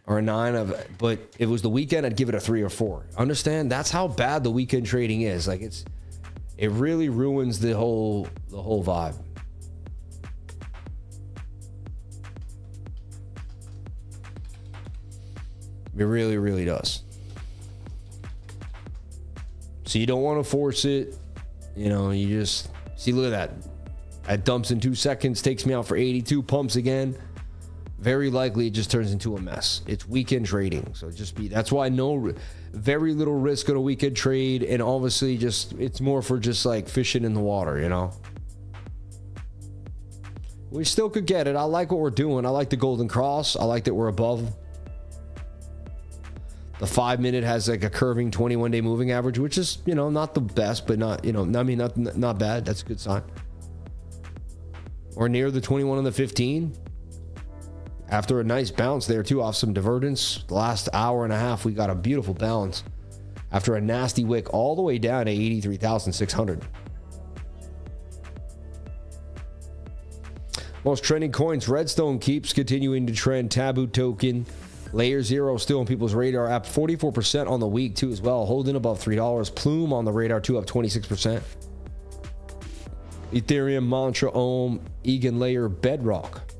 or a 9 but if it was the weekend, I'd give it a 3 or 4. Understand? That's how bad the weekend trading is. Like, it really ruins the whole vibe. It really, really does. So you don't want to force it. You know, you just see, look at that. It dumps in 2 seconds, takes me out for 82, pumps again. Very likely it just turns into a mess. It's weekend trading. So that's why very little risk on a weekend trade. And obviously it's more for just like fishing in the water, you know. We still could get it. I like what we're doing. I like the golden cross. I like that we're above. The 5 minute has like a curving 21-day moving average, which is, you know, not the best, but not, you know, I mean, not bad. That's a good sign. Or near the 21 on the 15. After a nice bounce there too off some divergence. The last hour and a half, we got a beautiful balance. After a nasty wick all the way down to 83,600. Most trending coins, Redstone keeps continuing to trend. Taboo token, Layer 0 still on people's radar, up 44% on the week too as well, holding above $3. Plume on the radar too, up 26%. Ethereum, Mantra, Ohm, Egan Layer, Bedrock.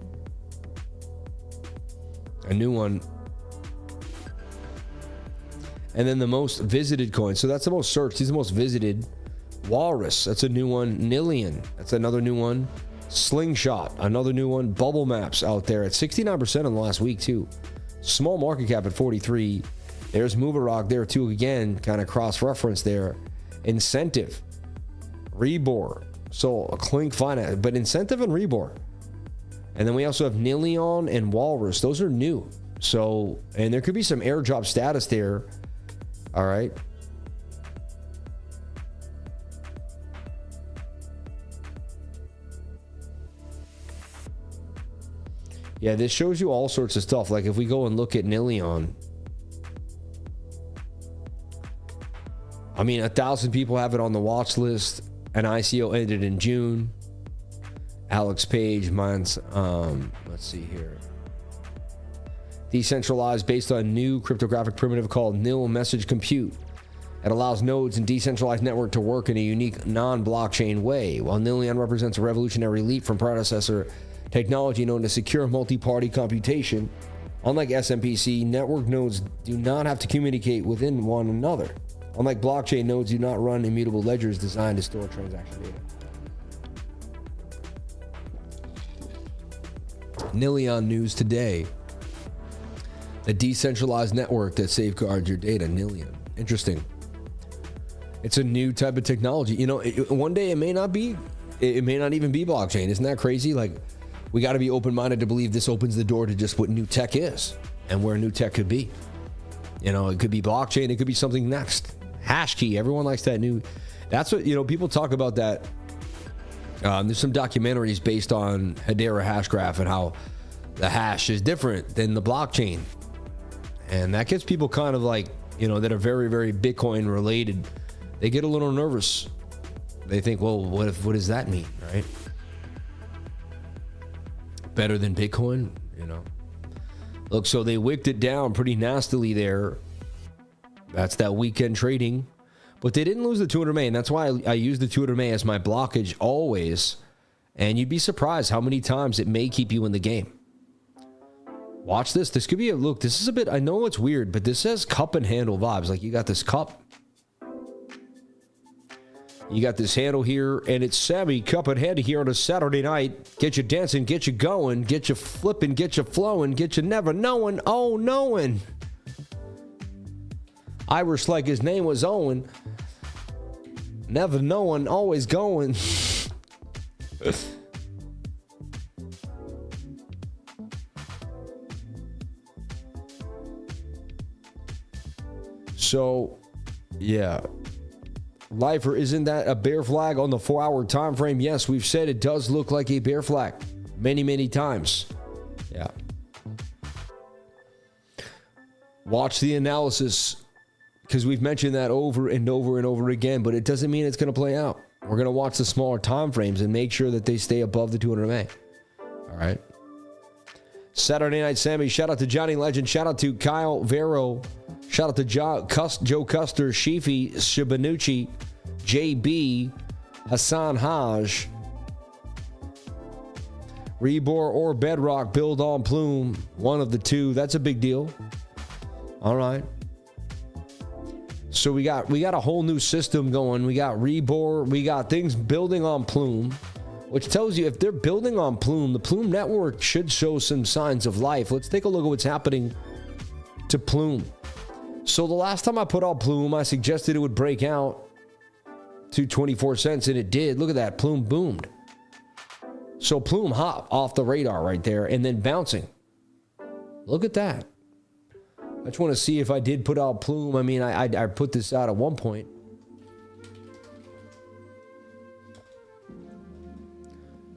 A new one. And then the most visited coin. So that's the most searched. These are the most visited. Walrus, that's a new one. Nillion, that's another new one. Slingshot, another new one. Bubble Maps out there at 69% in the last week too. Small market cap at 43. There's MUBARAK there too, again, kind of cross-reference there. Incentive, Rebor, so a Clink Finance, but Incentive and Rebor. And then we also have Nilion and Walrus. Those are new. So, and there could be some airdrop status there. All right. Yeah, this shows you all sorts of stuff. Like if we go and look at Nilion, I mean, 1,000 people have it on the watch list. An ICO ended in June. Alex Page, mine's, let's see here. Decentralized based on new cryptographic primitive called nil message compute. It allows nodes in decentralized network to work in a unique non-blockchain way. While Nilion represents a revolutionary leap from predecessor technology known as secure multi-party computation, unlike SMPC, network nodes do not have to communicate within one another. Unlike blockchain, nodes do not run immutable ledgers designed to store transaction data. Nilion news today. A decentralized network that safeguards your data. Nilion. Interesting. It's a new type of technology. You know, one day it may not be, it may not even be blockchain. Isn't that crazy? Like, we got to be open-minded to believe this opens the door to just what new tech is and where new tech could be. You know, it could be blockchain. It could be something next. Hash key. Everyone likes that new. That's what, you know, people talk about that. There's some documentaries based on Hedera Hashgraph and how the hash is different than the blockchain. And that gets people kind of like, you know, that are very, very Bitcoin related. They get a little nervous. They think, well, what does that mean, right? Better than Bitcoin, you know? Look, so they wicked it down pretty nastily there. That's that weekend trading. But they didn't lose the 200 MA, and that's why I use the 200 MA as my blockage always. And you'd be surprised how many times it may keep you in the game. Watch this. This could be a look. This is a bit, I know it's weird, but this says cup and handle vibes. Like you got this cup. You got this handle here, and it's Sammy cup and handle here on a Saturday night. Get you dancing, get you going, get you flipping, get you flowing, get you never knowing, oh knowing. Irish like his name was Owen. Never knowing, always going. So, yeah. Lifer, isn't that a bear flag on the 4-hour time frame? Yes, we've said it does look like a bear flag many, many times. Yeah. Watch the analysis, because we've mentioned that over and over and over again, but it doesn't mean it's going to play out. We're going to watch the smaller time frames and make sure that they stay above the 200 MA. All right. Saturday Night Sammy, shout out to Johnny Legend, shout out to Kyle Vero, shout out to Joe Custer, Shifi, Shibanucci, JB, Hassan Haj, Rebor or Bedrock, build on Plume, one of the two. That's a big deal. All right. So we got a whole new system going. We got Rebor, we got things building on Plume, which tells you if they're building on Plume, the Plume network should show some signs of life. Let's take a look at what's happening to Plume. So the last time I put out Plume, I suggested it would break out to 24 cents, and it did. Look at that. Plume boomed. So Plume hopped off the radar right there and then bouncing. Look at that. I just want to see if I did put out Plume. I mean, I put this out at one point.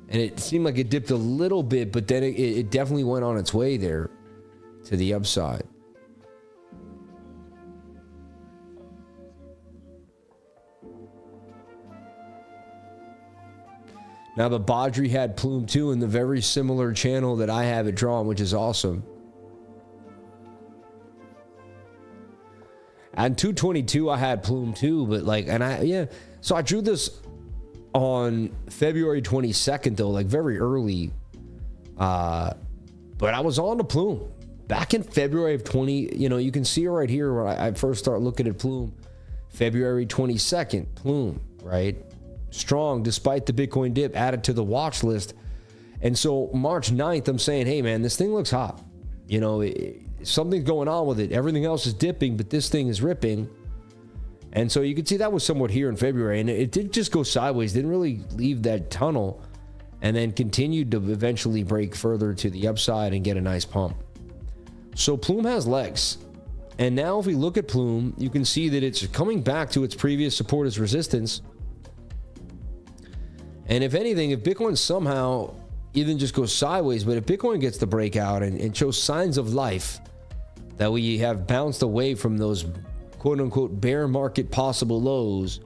And it seemed like it dipped a little bit, but then it definitely went on its way there to the upside. Now, the Baudry had Plume too in the very similar channel that I have it drawn, which is awesome. And 222, I had Plume too, but like, so I drew this on February 22nd though, like very early. But I was on the Plume back in February of 20, you know, you can see it right here where I first start looking at Plume. February 22nd, Plume, right? Strong despite the Bitcoin dip, added to the watch list. And so March 9th, I'm saying, hey man, this thing looks hot. You know, something's going on with it. Everything else is dipping, but this thing is ripping. And so you can see that was somewhat here in February, and it did just go sideways, didn't really leave that tunnel, and then continued to eventually break further to the upside and get a nice pump. So Plume has legs. And now if we look at Plume, you can see that it's coming back to its previous support as resistance. And if anything, if Bitcoin somehow even just goes sideways, but if Bitcoin gets the breakout and shows signs of life, that we have bounced away from those quote-unquote bear market possible lows,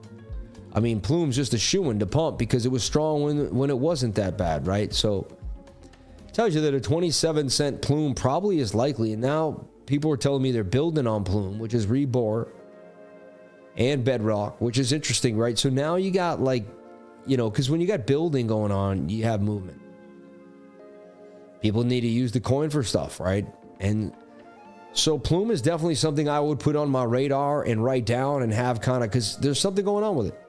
I mean, Plume's just a shoo-in to pump because it was strong when it wasn't that bad, right? So it tells you that a 27-cent Plume probably is likely. And now people are telling me they're building on Plume, which is Rebor and Bedrock, which is interesting, right? So now you got like, you know, because when you got building going on, you have movement. People need to use the coin for stuff, right? And so Plume is definitely something I would put on my radar and write down and have kind of, because there's something going on with it.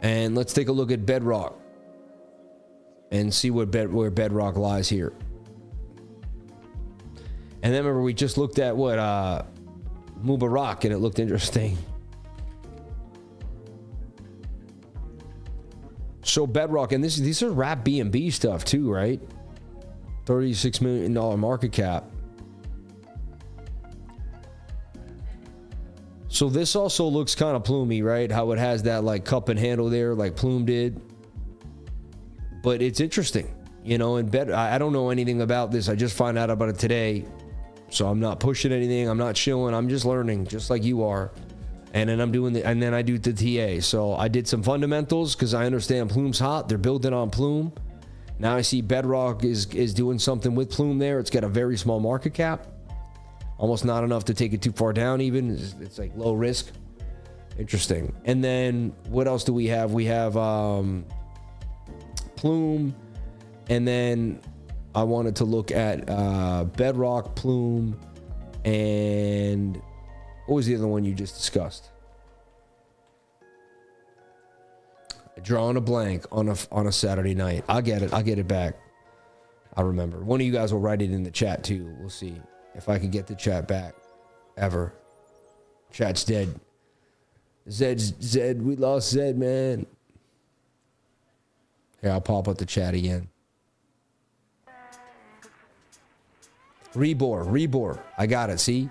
And let's take a look at Bedrock and see where Bedrock lies here. And then remember, we just looked at what MUBARAK, and it looked interesting. So Bedrock, and these are wrap BNB stuff too, right? $36 million market cap. So this also looks kind of plumey, right? How it has that like cup and handle there, like Plume did. But it's interesting, you know. And I don't know anything about this. I just found out about it today, so I'm not pushing anything. I'm not chilling. I'm just learning, just like you are. And then I'm doing and then I do the TA. So I did some fundamentals because I understand Plume's hot. They're building on Plume. Now I see Bedrock is doing something with Plume there. It's got a very small market cap. Almost not enough to take it too far down even. It's like low risk. Interesting. And then what else do we have? We have Plume. And then I wanted to look at Bedrock, Plume, and what was the other one you just discussed? Drawing a blank on a Saturday night. I'll get it back. I remember. One of you guys will write it in the chat too. We'll see if I can get the chat back ever. Chat's dead. Zed, we lost Zed, man. Here, I'll pop up the chat again. Rebor. I got it, see?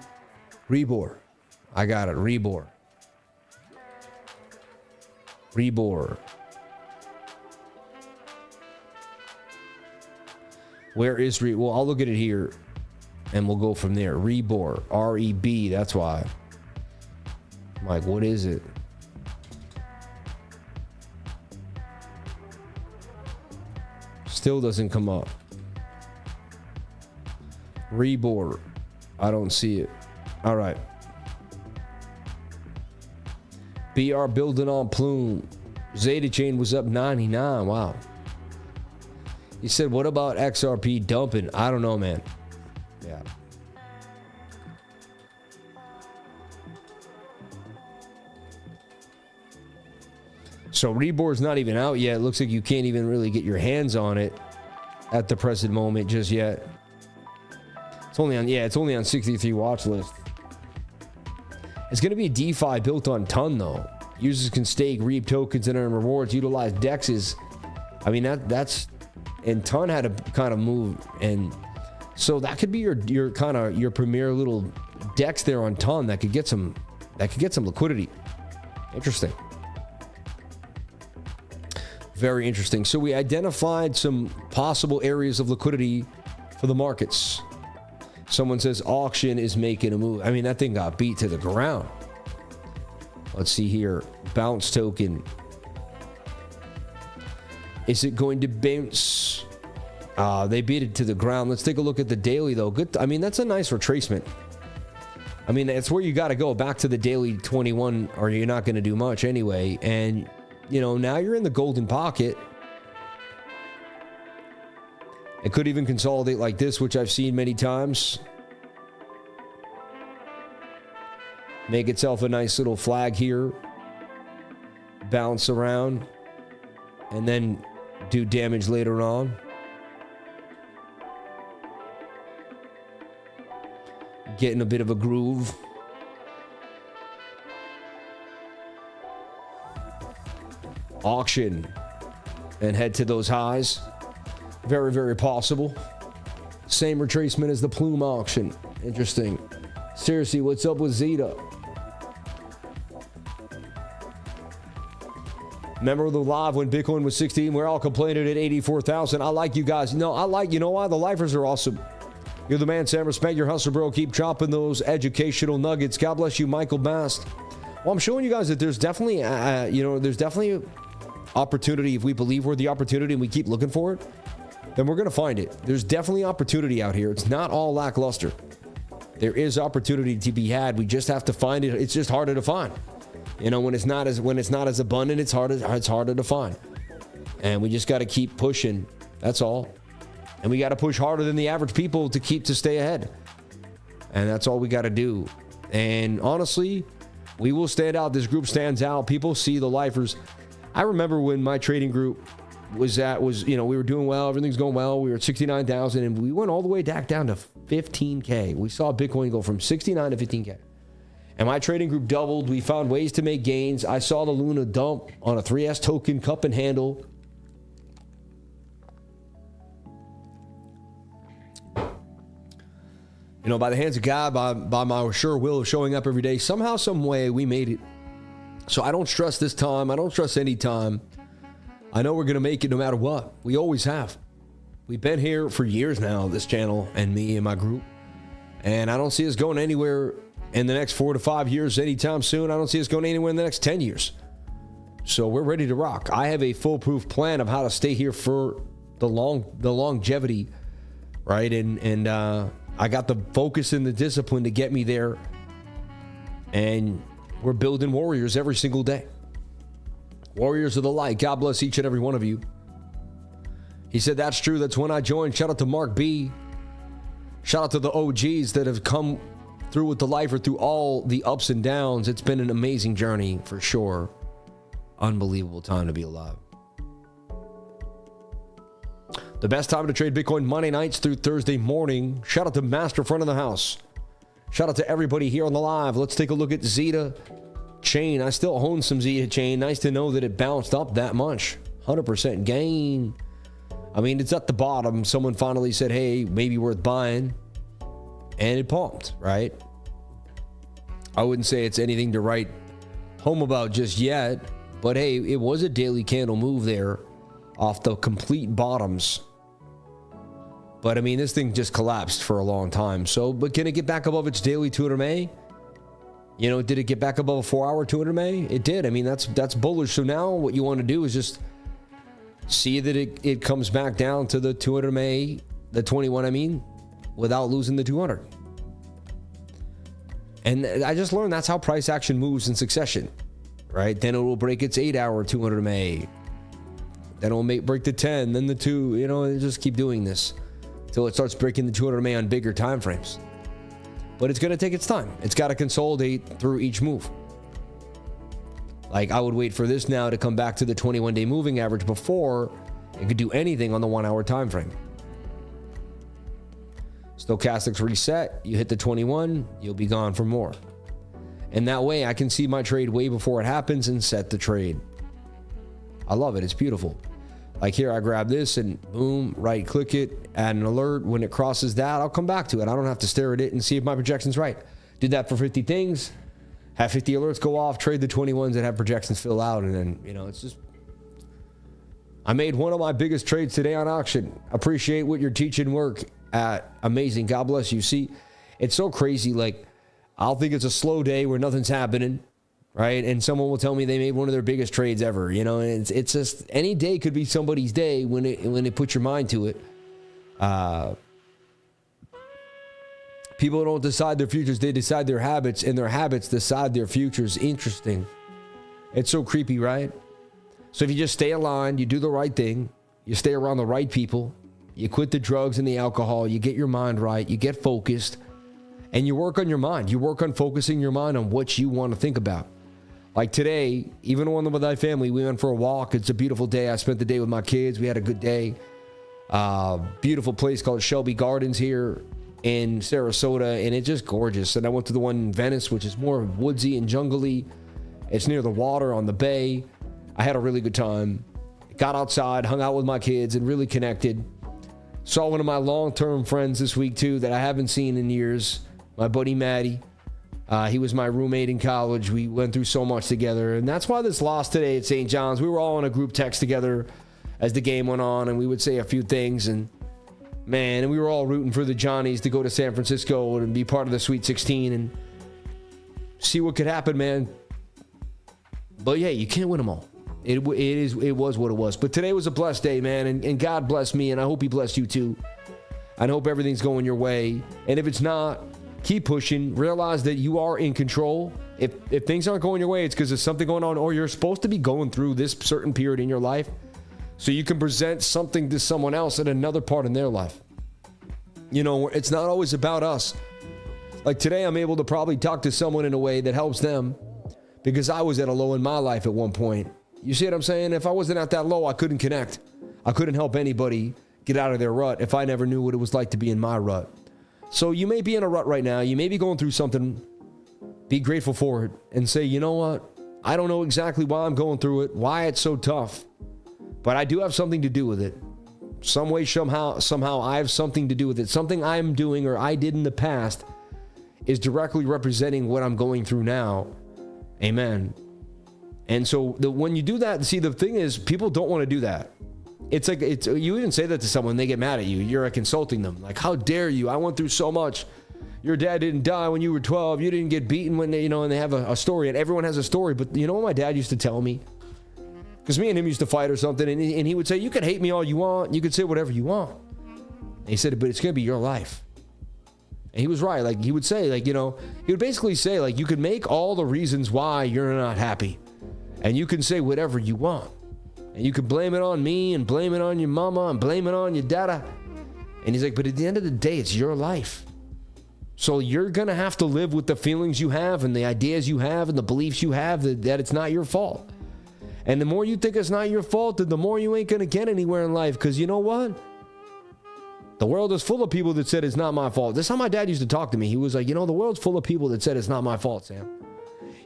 Rebor. I got it, Rebor. Where is well, I'll look at it here and we'll go from there. Rebor, R-E-B, that's why. I'm like, what is it? Still doesn't come up. Rebor, I don't see it. All right. BR building on Plume. Zeta chain was up 99. Wow. He said, what about XRP dumping? I don't know, man. Yeah. So Rebor's not even out yet. It looks like you can't even really get your hands on it at the present moment just yet. It's only on 63 watch list. It's going to be a DeFi built on Ton though. Users can stake, reap tokens and earn rewards, utilize DEXs. I mean that's and Ton had to kind of move, and so that could be your kind of your premier little DEX there on Ton that could get some liquidity. Interesting. Very interesting. So we identified some possible areas of liquidity for the markets. Someone says auction is making a move. I mean, that thing got beat to the ground. Let's see here. Bounce token. Is it going to bounce? They beat it to the ground. Let's take a look at the daily though. Good. I mean, that's a nice retracement. I mean, that's where you got to go back to the daily 21 or you're not going to do much anyway. And you know, now you're in the golden pocket. It could even consolidate like this, which I've seen many times. Make itself a nice little flag here. Bounce around. And then do damage later on. get in a bit of a groove. Auction and head to those highs. Very, very possible. Same retracement as the Plume auction. Interesting. Seriously, what's up with ZETA? Remember the live when Bitcoin was 16? We're all complaining at 84,000. I like you guys. No, I like, you know why? The lifers are awesome. You're the man, Sam. Respect your hustle, bro. Keep chopping those educational nuggets. God bless you, Michael Bast. Well, I'm showing you guys that there's definitely, there's definitely opportunity. If we believe we're the opportunity and we keep looking for it, then we're going to find it. There's definitely opportunity out here. It's not all lackluster. There is opportunity to be had. We just have to find it. It's just harder to find. You know, when it's not as abundant, it's harder to find. And we just got to keep pushing. That's all. And we got to push harder than the average people to stay ahead. And that's all we got to do. And honestly, we will stand out. This group stands out. People see the lifers. I remember when my trading group was, we were doing well. Everything's going well. We were at 69,000 and we went all the way back down to 15K. We saw Bitcoin go from 69 to 15K. And my trading group doubled. We found ways to make gains. I saw the Luna dump on a 3S token, cup and handle. You know, by the hands of God, by my sure will of showing up every day, somehow, some way, we made it. So I don't stress this time. I don't stress any time. I know we're going to make it no matter what. We always have. We've been here for years now, this channel and me and my group. And I don't see us going anywhere in the next 4 to 5 years anytime soon. I don't see us going anywhere in the next 10 years. So we're ready to rock. I have a foolproof plan of how to stay here for the longevity, right? And I got the focus and the discipline to get me there. And we're building warriors every single day. Warriors of the light. God bless each and every one of you. He said, that's true. That's when I joined. Shout out to Mark B. Shout out to the OGs that have come through with the lifer through all the ups and downs. It's been an amazing journey for sure. Unbelievable time to be alive. The best time to trade Bitcoin Monday nights through Thursday morning. Shout out to Master Front of the House. Shout out to everybody here on the live. Let's take a look at ZETA chain. I still own some ZETA chain. Nice to know that it bounced up that much. 100% gain. I mean, it's at the bottom. Someone finally said, hey, maybe worth buying. And it pumped, right? I wouldn't say it's anything to write home about just yet. But hey, it was a daily candle move there off the complete bottoms. But I mean, this thing just collapsed for a long time. So, but can it get back above its daily 200 MA? You know, did it get back above a 4-hour 200 MA? It did. I mean, that's bullish. So now what you want to do is just see that it comes back down to the 200 MA, the 21, I mean, without losing the 200. And I just learned that's how price action moves in succession, right? Then it will break its 8-hour 200 MA. Then it will break the 10, then the 2. You know, just keep doing this until it starts breaking the 200 MA on bigger time frames. But it's going to take its time. It's got to consolidate through each move. Like, I would wait for this now to come back to the 21-day moving average before it could do anything on the 1-hour time frame. Stochastics reset. You hit the 21, you'll be gone for more. And that way I can see my trade way before it happens and set the trade. I love it. It's beautiful. Like here, I grab this and boom, right click it, add an alert. When it crosses that, I'll come back to it. I don't have to stare at it and see if my projection's right. Did that for 50 things, have 50 alerts go off, trade the 21s that have projections fill out. And then, you know, it's just, I made one of my biggest trades today on auction. Appreciate what you're teaching work at. Amazing. God bless you. See, it's so crazy. Like, I'll think it's a slow day where nothing's happening, right? And someone will tell me they made one of their biggest trades ever, you know, and it's just, any day could be somebody's day when they put your mind to it. People don't decide their futures, they decide their habits, and their habits decide their futures. Interesting. It's so creepy, right? So if you just stay aligned, you do the right thing, you stay around the right people, you quit the drugs and the alcohol, you get your mind right, you get focused, and you work on your mind. You work on focusing your mind on what you want to think about. Like today, even one with my family, we went for a walk. It's a beautiful day. I spent the day with my kids. We had a good day. Beautiful place called Shelby Gardens here in Sarasota, and it's just gorgeous. And I went to the one in Venice, which is more woodsy and jungly. It's near the water on the bay. I had a really good time. Got outside, hung out with my kids, and really connected. Saw one of my long-term friends this week too that I haven't seen in years, my buddy Maddie. He was my roommate in college. We went through so much together, and that's why this loss today at St. John's, we were all in a group text together as the game went on, and we would say a few things, and man, and we were all rooting for the Johnnies to go to San Francisco and be part of the Sweet 16 and see what could happen, man. But yeah, you can't win them all. It was what it was. But today was a blessed day, man, and God blessed me, and I hope he blessed you too. I hope everything's going your way. And if it's not, keep pushing. Realize that you are in control. If things aren't going your way, it's because there's something going on, or you're supposed to be going through this certain period in your life so you can present something to someone else at another part in their life. You know, it's not always about us. Like today, I'm able to probably talk to someone in a way that helps them because I was at a low in my life at one point. You see what I'm saying? If I wasn't at that low, I couldn't connect. I couldn't help anybody get out of their rut if I never knew what it was like to be in my rut. So you may be in a rut right now. You may be going through something. Be grateful for it and say, you know what? I don't know exactly why I'm going through it, why it's so tough, but I do have something to do with it. Some way, somehow I have something to do with it. Something I'm doing or I did in the past is directly representing what I'm going through now. Amen. And so when you do that, see, the thing is, people don't want to do that. It's like, you even say that to someone, they get mad at you. You're insulting them. Like, how dare you? I went through so much. Your dad didn't die when you were 12. You didn't get beaten when they, you know, and they have a story, and everyone has a story. But you know what my dad used to tell me? Because me and him used to fight or something, and he would say, you can hate me all you want. You can say whatever you want. And he said, but it's going to be your life. And he was right. Like, he would say, like, you know, he would basically say, like, you can make all the reasons why you're not happy. And you can say whatever you want. And you can blame it on me and blame it on your mama and blame it on your dada. And he's like, but at the end of the day, it's your life. So you're going to have to live with the feelings you have and the ideas you have and the beliefs you have that it's not your fault. And the more you think it's not your fault, the more you ain't going to get anywhere in life. Because you know what? The world is full of people that said it's not my fault. That's how my dad used to talk to me. He was like, you know, the world's full of people that said it's not my fault, Sam.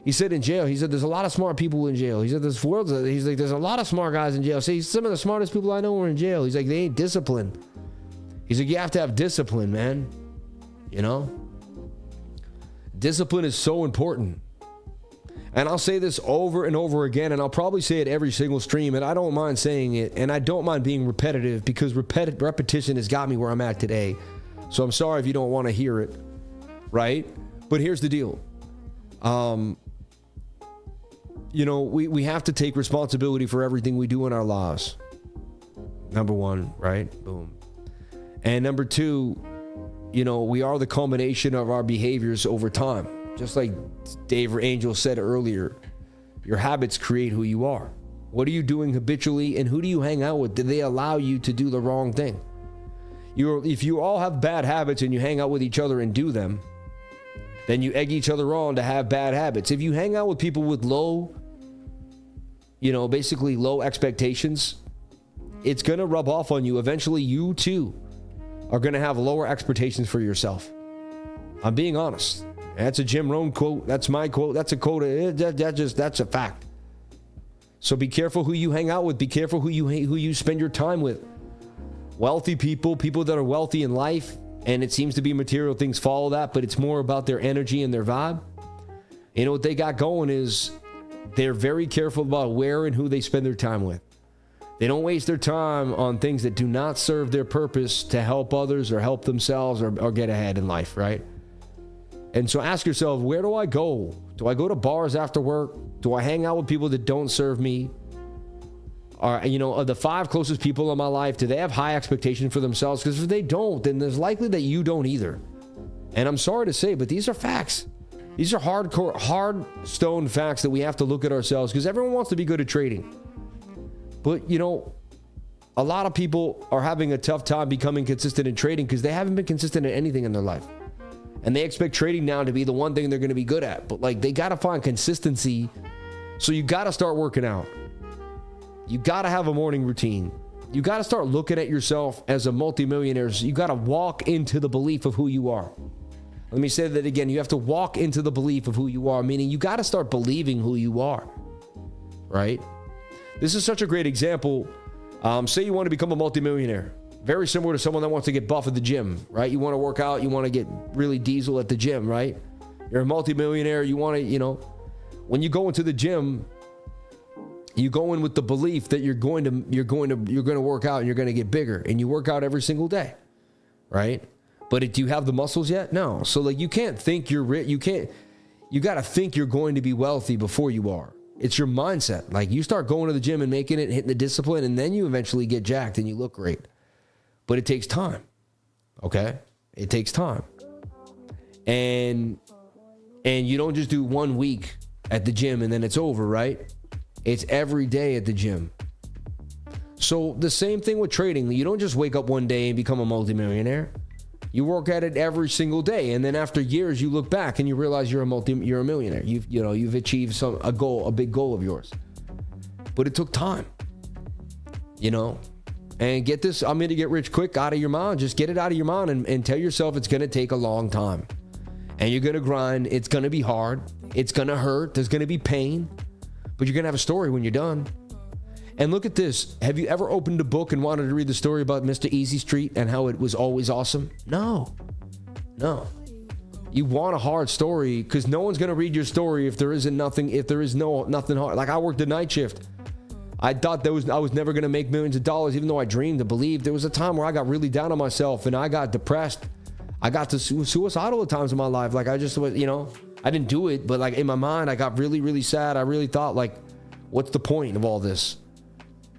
He said in jail, he said, there's a lot of smart people in jail. He said, he's like, there's a lot of smart guys in jail. See, some of the smartest people I know are in jail. He's like, they ain't disciplined. He's like, you have to have discipline, man. You know? Discipline is so important. And I'll say this over and over again, and I'll probably say it every single stream, and I don't mind saying it, and I don't mind being repetitive because repetition has got me where I'm at today. So I'm sorry if you don't want to hear it, right? But here's the deal. You know, we have to take responsibility for everything we do in our lives. Number one, right? Boom. And number two, you know, we are the culmination of our behaviors over time. Just like Dave or Angel said earlier, your habits create who you are. What are you doing habitually, and who do you hang out with? Do they allow you to do the wrong thing? If you all have bad habits and you hang out with each other and do them, then you egg each other on to have bad habits. If you hang out with people with low, you know, basically low expectations, it's going to rub off on you. Eventually, you too are going to have lower expectations for yourself. I'm being honest. That's a Jim Rohn quote. That's my quote. That's a quote. That's a fact. So be careful who you hang out with. Be careful who you spend your time with. Wealthy people, people that are wealthy in life, and it seems to be material things follow that, but it's more about their energy and their vibe. You know what they got going is they're very careful about where and who they spend their time with. They don't waste their time on things that do not serve their purpose to help others or help themselves or get ahead in life, right? And so ask yourself, where do I go? Do I go to bars after work? Do I hang out with people that don't serve me? Or, you know, of the 5 closest people in my life, do they have high expectations for themselves? Because if they don't, then there's likely that you don't either. And I'm sorry to say, but these are facts. These are hardcore, hard stone facts that we have to look at ourselves, because everyone wants to be good at trading. But, you know, a lot of people are having a tough time becoming consistent in trading because they haven't been consistent in anything in their life. And they expect trading now to be the one thing they're going to be good at. But, like, they got to find consistency. So you got to start working out. You got to have a morning routine. You got to start looking at yourself as a multimillionaire. You got to walk into the belief of who you are. Let me say that again. You have to walk into the belief of who you are, meaning you got to start believing who you are, right? This is such a great example. Say you want to become a multimillionaire. Very similar to someone that wants to get buff at the gym, right? You want to work out. You want to get really diesel at the gym, right? You're a multimillionaire. You want to, you know, when you go into the gym, you go in with the belief that you're going to work out and you're going to get bigger, and you work out every single day, right? But do you have the muscles yet? No. So like, you can't think you're rich. You got to think you're going to be wealthy before you are. It's your mindset. Like, you start going to the gym and making it, hitting the discipline, and then you eventually get jacked and you look great. But it takes time. Okay? It takes time. And you don't just do 1 week at the gym and then it's over, right? It's every day at the gym. So the same thing with trading. You don't just wake up one day and become a multimillionaire. You work at it every single day, and then after years, you look back and you realize you're a millionaire. You've achieved a big goal of yours. But it took time, you know. And get this, I'm going to get rich quick out of your mind. Just get it out of your mind and tell yourself it's going to take a long time. And you're going to grind. It's going to be hard. It's going to hurt. There's going to be pain. But you're going to have a story when you're done. And look at this. Have you ever opened a book and wanted to read the story about Mr. Easy Street and how it was always awesome? No. You want a hard story, because no one's going to read your story if there is nothing hard. Like, I worked a night shift. I thought I was never going to make millions of dollars, even though I dreamed and believed. There was a time where I got really down on myself and I got depressed. I got to suicidal at times in my life. Like, I just was, you know, I didn't do it, but like in my mind, I got really, really sad. I really thought, like, what's the point of all this?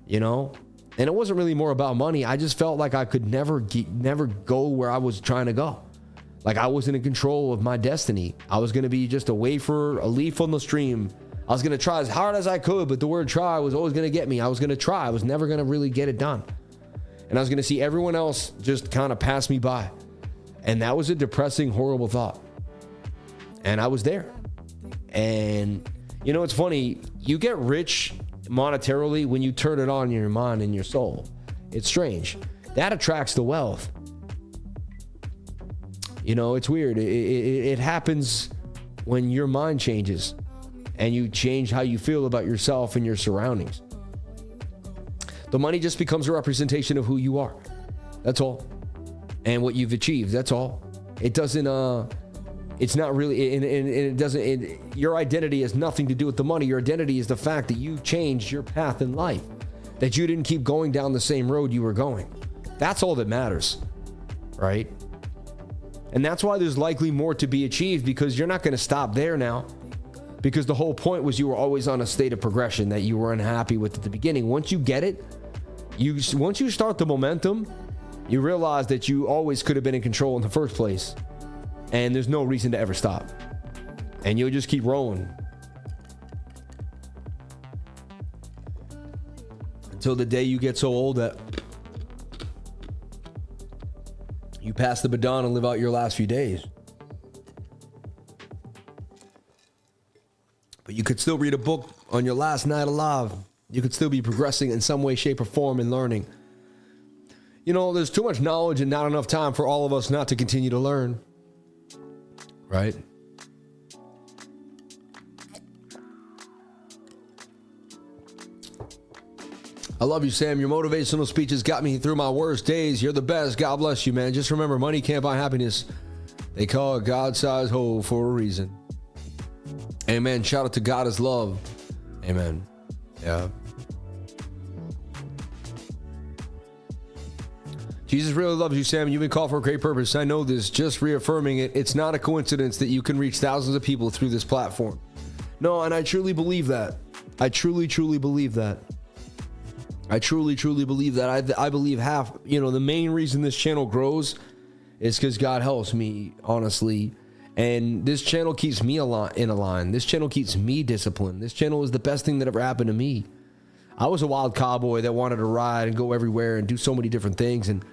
You know? And it wasn't really more about money. I just felt like I could never go where I was trying to go. Like, I wasn't in control of my destiny. I was going to be just a wafer, a leaf on the stream. I was going to try as hard as I could, but the word try was always going to get me. I was going to try. I was never going to really get it done. And I was going to see everyone else just kind of pass me by. And that was a depressing, horrible thought. And I was there. And, you know, it's funny. You get rich monetarily when you turn it on in your mind and your soul. It's strange. That attracts the wealth. You know, it's weird. It happens when your mind changes and you change how you feel about yourself and your surroundings. The money just becomes a representation of who you are. That's all. And what you've achieved. That's all. It doesn't, it's not really, and it doesn't, your identity has nothing to do with the money. Your identity is the fact that you changed your path in life, that you didn't keep going down the same road you were going. That's all that matters, right? And that's why there's likely more to be achieved, because you're not going to stop there now, because the whole point was you were always on a state of progression that you were unhappy with at the beginning. Once you get it, once you start the momentum, you realize that you always could have been in control in the first place. And there's no reason to ever stop. And you'll just keep rolling until the day you get so old that you pass the baton and live out your last few days. But you could still read a book on your last night alive. You could still be progressing in some way, shape, or form and learning. You know, there's too much knowledge and not enough time for all of us not to continue to learn. Right? I love you, Sam. Your motivational speeches got me through my worst days. You're the best. God bless you, man. Just remember, money can't buy happiness. They call it God-sized hole for a reason. Amen. Shout out to God is love. Amen. Yeah. Jesus really loves you, Sam. You've been called for a great purpose. I know this. Just reaffirming it. It's not a coincidence that you can reach thousands of people through this platform. No, and I truly believe that. I truly, truly believe that. I truly, truly believe that. I believe the main reason this channel grows is because God helps me, honestly. And this channel keeps me in a line. This channel keeps me disciplined. This channel is the best thing that ever happened to me. I was a wild cowboy that wanted to ride and go everywhere and do so many different things. And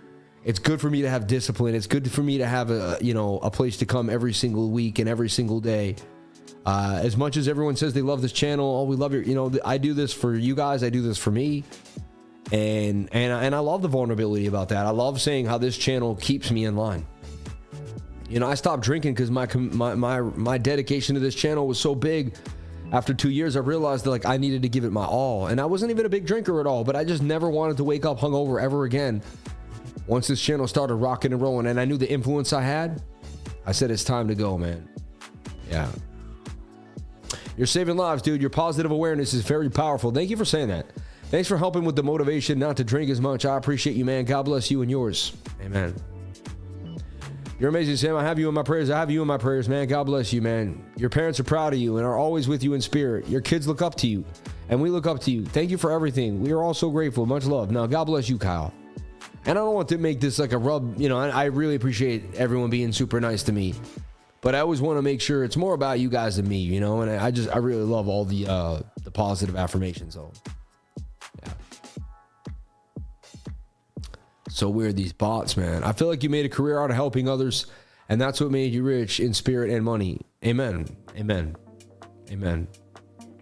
it's good for me to have discipline. It's good for me to have a place to come every single week and every single day. As much as everyone says they love this channel, we love your, I do this for you guys. I do this for me. And I love the vulnerability about that. I love saying how this channel keeps me in line. You know, I stopped drinking because my dedication to this channel was so big. After 2 years, I realized that, like, I needed to give it my all. And I wasn't even a big drinker at all, but I just never wanted to wake up hungover ever again. Once this channel started rocking and rolling and I knew the influence I had, I said, it's time to go, man. Yeah. You're saving lives, dude. Your positive awareness is very powerful. Thank you for saying that. Thanks for helping with the motivation not to drink as much. I appreciate you, man. God bless you and yours. Amen. You're amazing, Sam. I have you in my prayers. I have you in my prayers, man. God bless you, man. Your parents are proud of you and are always with you in spirit. Your kids look up to you, and we look up to you. Thank you for everything. We are all so grateful. Much love. Now, God bless you, Kyle. And I don't want to make this like a rub. You know, I really appreciate everyone being super nice to me. But I always want to make sure it's more about you guys than me, you know? And I really love all the positive affirmations, though. Yeah. So weird, these bots, man. I feel like you made a career out of helping others, and that's what made you rich in spirit and money. Amen. Amen. Amen.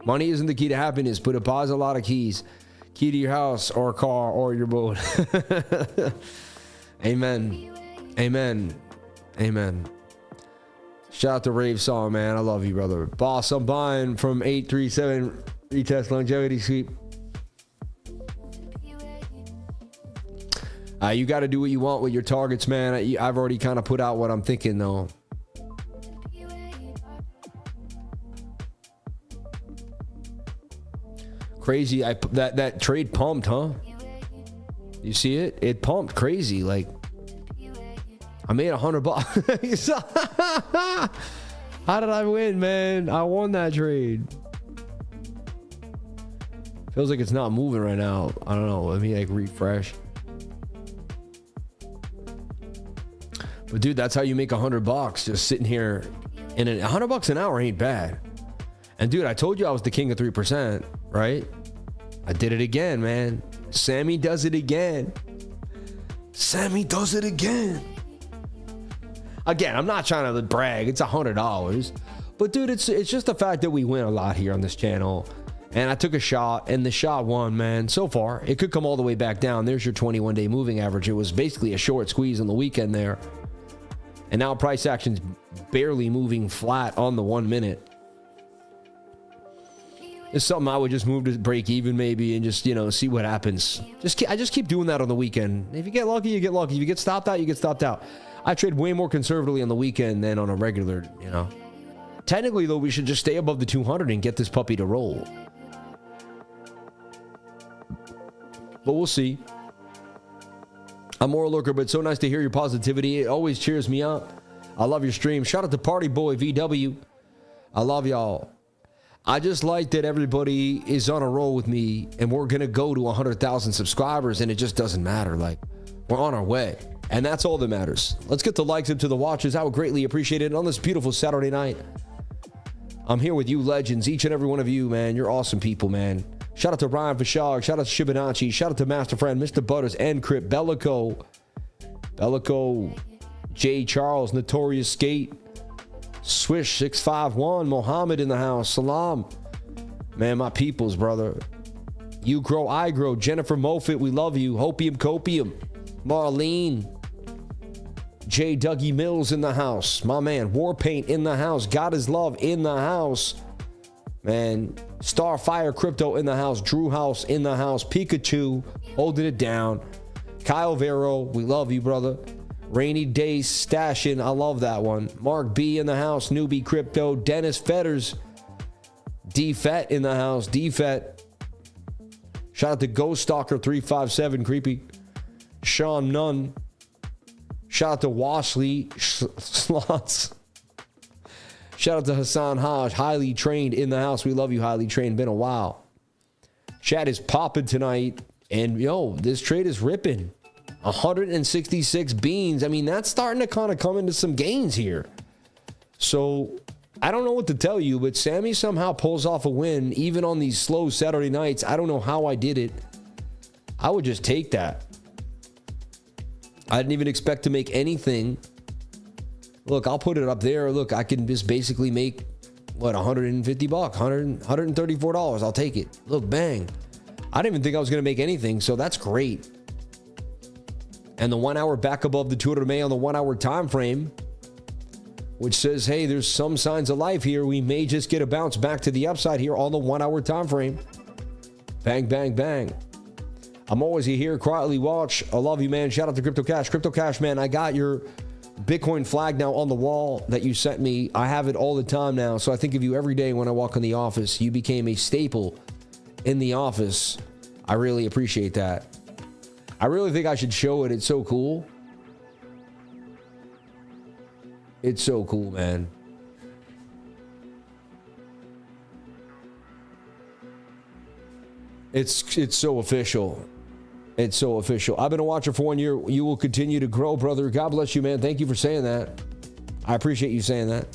Money isn't the key to happiness, but it buys a lot of keys. Key to your house or car or your boat. Amen. Amen. Amen. Shout out to Rave Song, man. I love you, brother. Boss, I'm buying from 837 retest longevity sweep. You got to do what you want with your targets, man. I've already kind of put out what I'm thinking, though. Crazy. That trade pumped, huh? You see it? It pumped crazy. Like, I made $100. How did I win, man? I won that trade. Feels like it's not moving right now. I don't know. Let me like refresh. But dude, that's how you make $100 just sitting here. And $100 an hour ain't bad. And dude, I told you I was the king of 3%, right? I did it again, man. Sammy does it again. Sammy does it again. Again, I'm not trying to brag. It's $100. But dude, it's just the fact that we win a lot here on this channel. And I took a shot, and the shot won, man. So far, it could come all the way back down. There's your 21-day moving average. It was basically a short squeeze on the weekend there. And now price action's barely moving flat on the 1 minute. It's something I would just move to break even maybe and just, you know, see what happens. I just keep doing that on the weekend. If you get lucky, you get lucky. If you get stopped out, you get stopped out. I trade way more conservatively on the weekend than on a regular, you know. Technically, though, we should just stay above the 200 and get this puppy to roll. But we'll see. I'm more a lurker, but it's so nice to hear your positivity. It always cheers me up. I love your stream. Shout out to Party Boy VW. I love y'all. I just like that everybody is on a roll with me, and we're going to go to 100,000 subscribers, and it just doesn't matter. Like, we're on our way, and that's all that matters. Let's get the likes up to the watches. I would greatly appreciate it on this beautiful Saturday night. I'm here with you legends, each and every one of you, man. You're awesome people, man. Shout out to Ryan Fashog. Shout out to Shibanachi. Shout out to Master Friend, Mr. Butters, Encrypt, Bellico, J. Charles, Notorious Skate, Swish 651, Mohammed in the house, Salam. Man, my peoples, brother. You grow, I grow. Jennifer Moffitt, we love you. Hopium Copium, Marlene, J. Dougie Mills in the house. My man, Warpaint in the house. God is Love in the house. Man, Starfire Crypto in the house. Drew House in the house. Pikachu holding it down. Kyle Vero, we love you, brother. Rainy Days Stashing, I love that one. Mark B in the house. Newbie Crypto. Dennis Fetters. D-Fet in the house. D-Fet. Shout out to Ghost Stalker 357, creepy. Sean Nunn. Shout out to Washley Slots. Shout out to Hassan Haj, highly trained in the house. We love you, highly trained. Been a while. Chat is popping tonight. And, yo, this trade is ripping. 166 beans. I mean, that's starting to kind of come into some gains here. So, I don't know what to tell you, but Sammy somehow pulls off a win, even on these slow Saturday nights. I don't know how I did it. I would just take that. I didn't even expect to make anything. Look, I'll put it up there. Look, I can just basically make, what, $150, $134. I'll take it. Look, bang. I didn't even think I was going to make anything, so that's great. And the 1 hour back above the 200 MA on the 1 hour time frame, which says, hey, there's some signs of life here. We may just get a bounce back to the upside here on the 1 hour time frame. Bang, bang, bang. I'm always here, quietly watch. I love you, man. Shout out to Crypto Cash. Crypto Cash, man, I got your Bitcoin flag now on the wall that you sent me. I have it all the time now, so I think of you every day when I walk in the office. You became a staple in the office. I really appreciate that. I really think I should show it. It's so cool. It's so cool, man. It's so official. It's so official. I've been a watcher for 1 year. You will continue to grow, brother. God bless you, man. Thank you for saying that. I appreciate you saying that.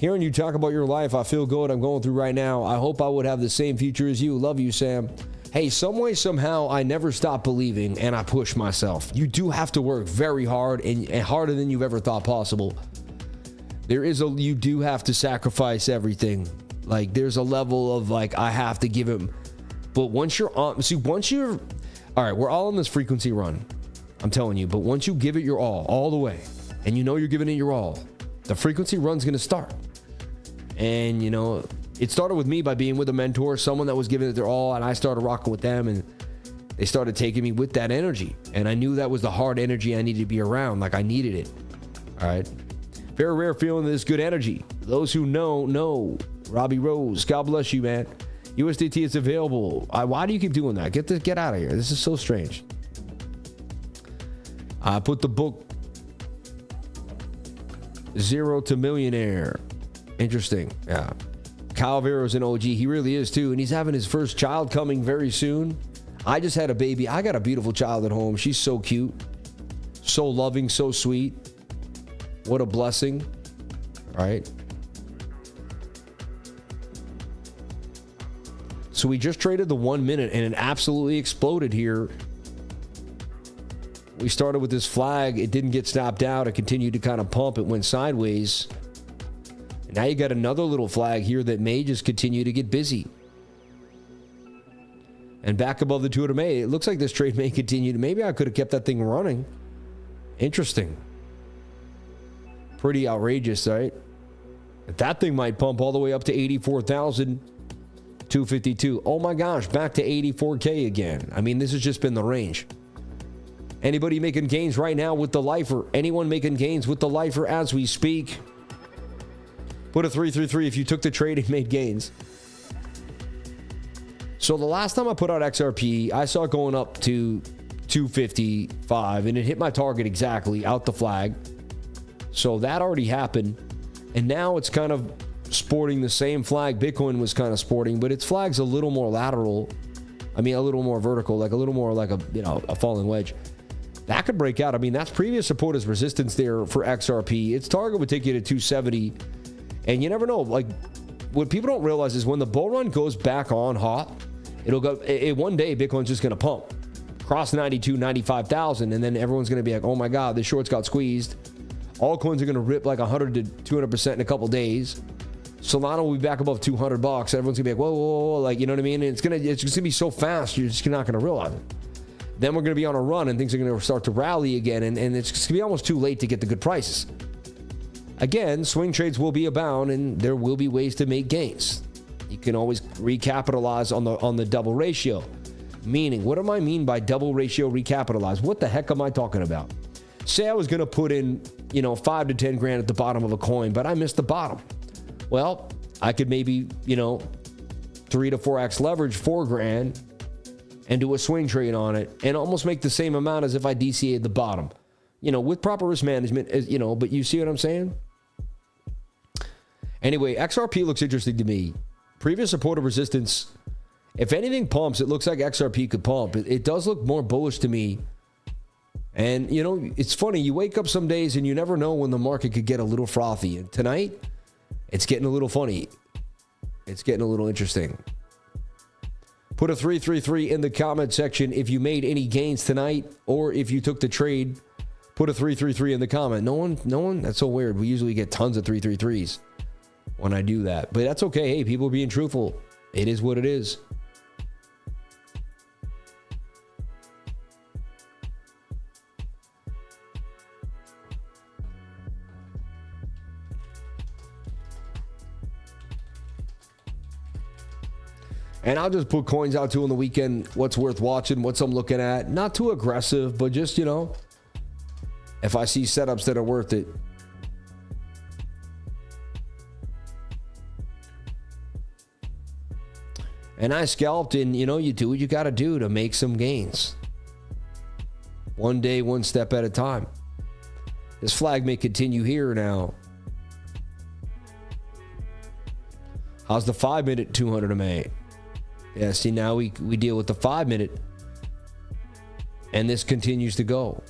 Hearing you talk about your life, I feel good. I'm going through right now. I hope I would have the same future as you. Love you, Sam. Hey, some way, somehow, I never stop believing, and I push myself. You do have to work very hard and harder than you've ever thought possible. You do have to sacrifice everything. Like, there's a level of, like, I have to give him. But once you're on, all right, we're all on this frequency run. I'm telling you, but once you give it your all the way, and you know you're giving it your all, the frequency run's going to start. And, you know, it started with me by being with a mentor, someone that was giving it their all, and I started rocking with them, and they started taking me with that energy. And I knew that was the hard energy I needed to be around. Like, I needed it. All right. Very rare feeling this good energy. Those who know. Robbie Rose, God bless you, man. USDT is available. Why do you keep doing that? Get out of here. This is so strange. I put the book Zero to Millionaire. Interesting. Yeah. Kyle Vero's an OG. He really is too. And he's having his first child coming very soon. I just had a baby. I got a beautiful child at home. She's so cute. So loving, so sweet. What a blessing. All right. So we just traded the 1 minute and it absolutely exploded here. We started with this flag. It didn't get stopped out. It continued to kind of pump. It went sideways. Now you got another little flag here that may just continue to get busy. And back above the 200 MA, it looks like this trade may continue to, maybe I could have kept that thing running. Interesting. Pretty outrageous, right? That thing might pump all the way up to 84,252. Oh my gosh, back to 84K again. I mean, this has just been the range. Anybody making gains right now with the lifer? Anyone making gains with the lifer as we speak? Put a 333 if you took the trade and made gains. So the last time I put out XRP, I saw it going up to 255 and it hit my target exactly out the flag. So that already happened. And now it's kind of sporting the same flag Bitcoin was kind of sporting, but its flag's a little more lateral. I mean, a little more vertical, like a little more like a falling wedge. That could break out. I mean, that's previous support as resistance there for XRP. Its target would take you to 270. And you never know. Like, what people don't realize is when the bull run goes back on hot, it'll go, one day Bitcoin's just going to pump. Cross 92, 95,000. And then everyone's going to be like, oh my God, the shorts got squeezed. All coins are going to rip like 100 to 200% in a couple days. Solana will be back above $200. Everyone's going to be like, whoa, whoa, whoa. Like, you know what I mean? And it's just going to be so fast, you're just not going to realize it. Then we're going to be on a run and things are going to start to rally again. And it's going to be almost too late to get the good prices. Again, swing trades will be abound and there will be ways to make gains. You can always recapitalize on the double ratio. Meaning, what do I mean by double ratio recapitalize? What the heck am I talking about? Say I was going to put in, 5 to 10 grand at the bottom of a coin, but I missed the bottom. Well, I could maybe, 3 to 4x leverage 4 grand and do a swing trade on it and almost make the same amount as if I DCA'd the bottom. With proper risk management, but you see what I'm saying? Anyway, XRP looks interesting to me. Previous support of resistance, if anything pumps, it looks like XRP could pump. It does look more bullish to me. And, it's funny. You wake up some days and you never know when the market could get a little frothy. And tonight, it's getting a little funny. It's getting a little interesting. Put a 333 in the comment section if you made any gains tonight or if you took the trade. Put a 333 in the comment. No one. That's so weird. We usually get tons of 333s when I do that. But that's okay. Hey, people are being truthful. It is what it is. And I'll just put coins out too on the weekend. What's worth watching, what's I'm looking at. Not too aggressive, but just, you know, if I see setups that are worth it. And I scalped, and you know, you do what you got to do to make some gains. One day, one step at a time. This flag may continue here now. How's the 5-minute 200 MA? Yeah, see, now we deal with the 5-minute. And this continues to go.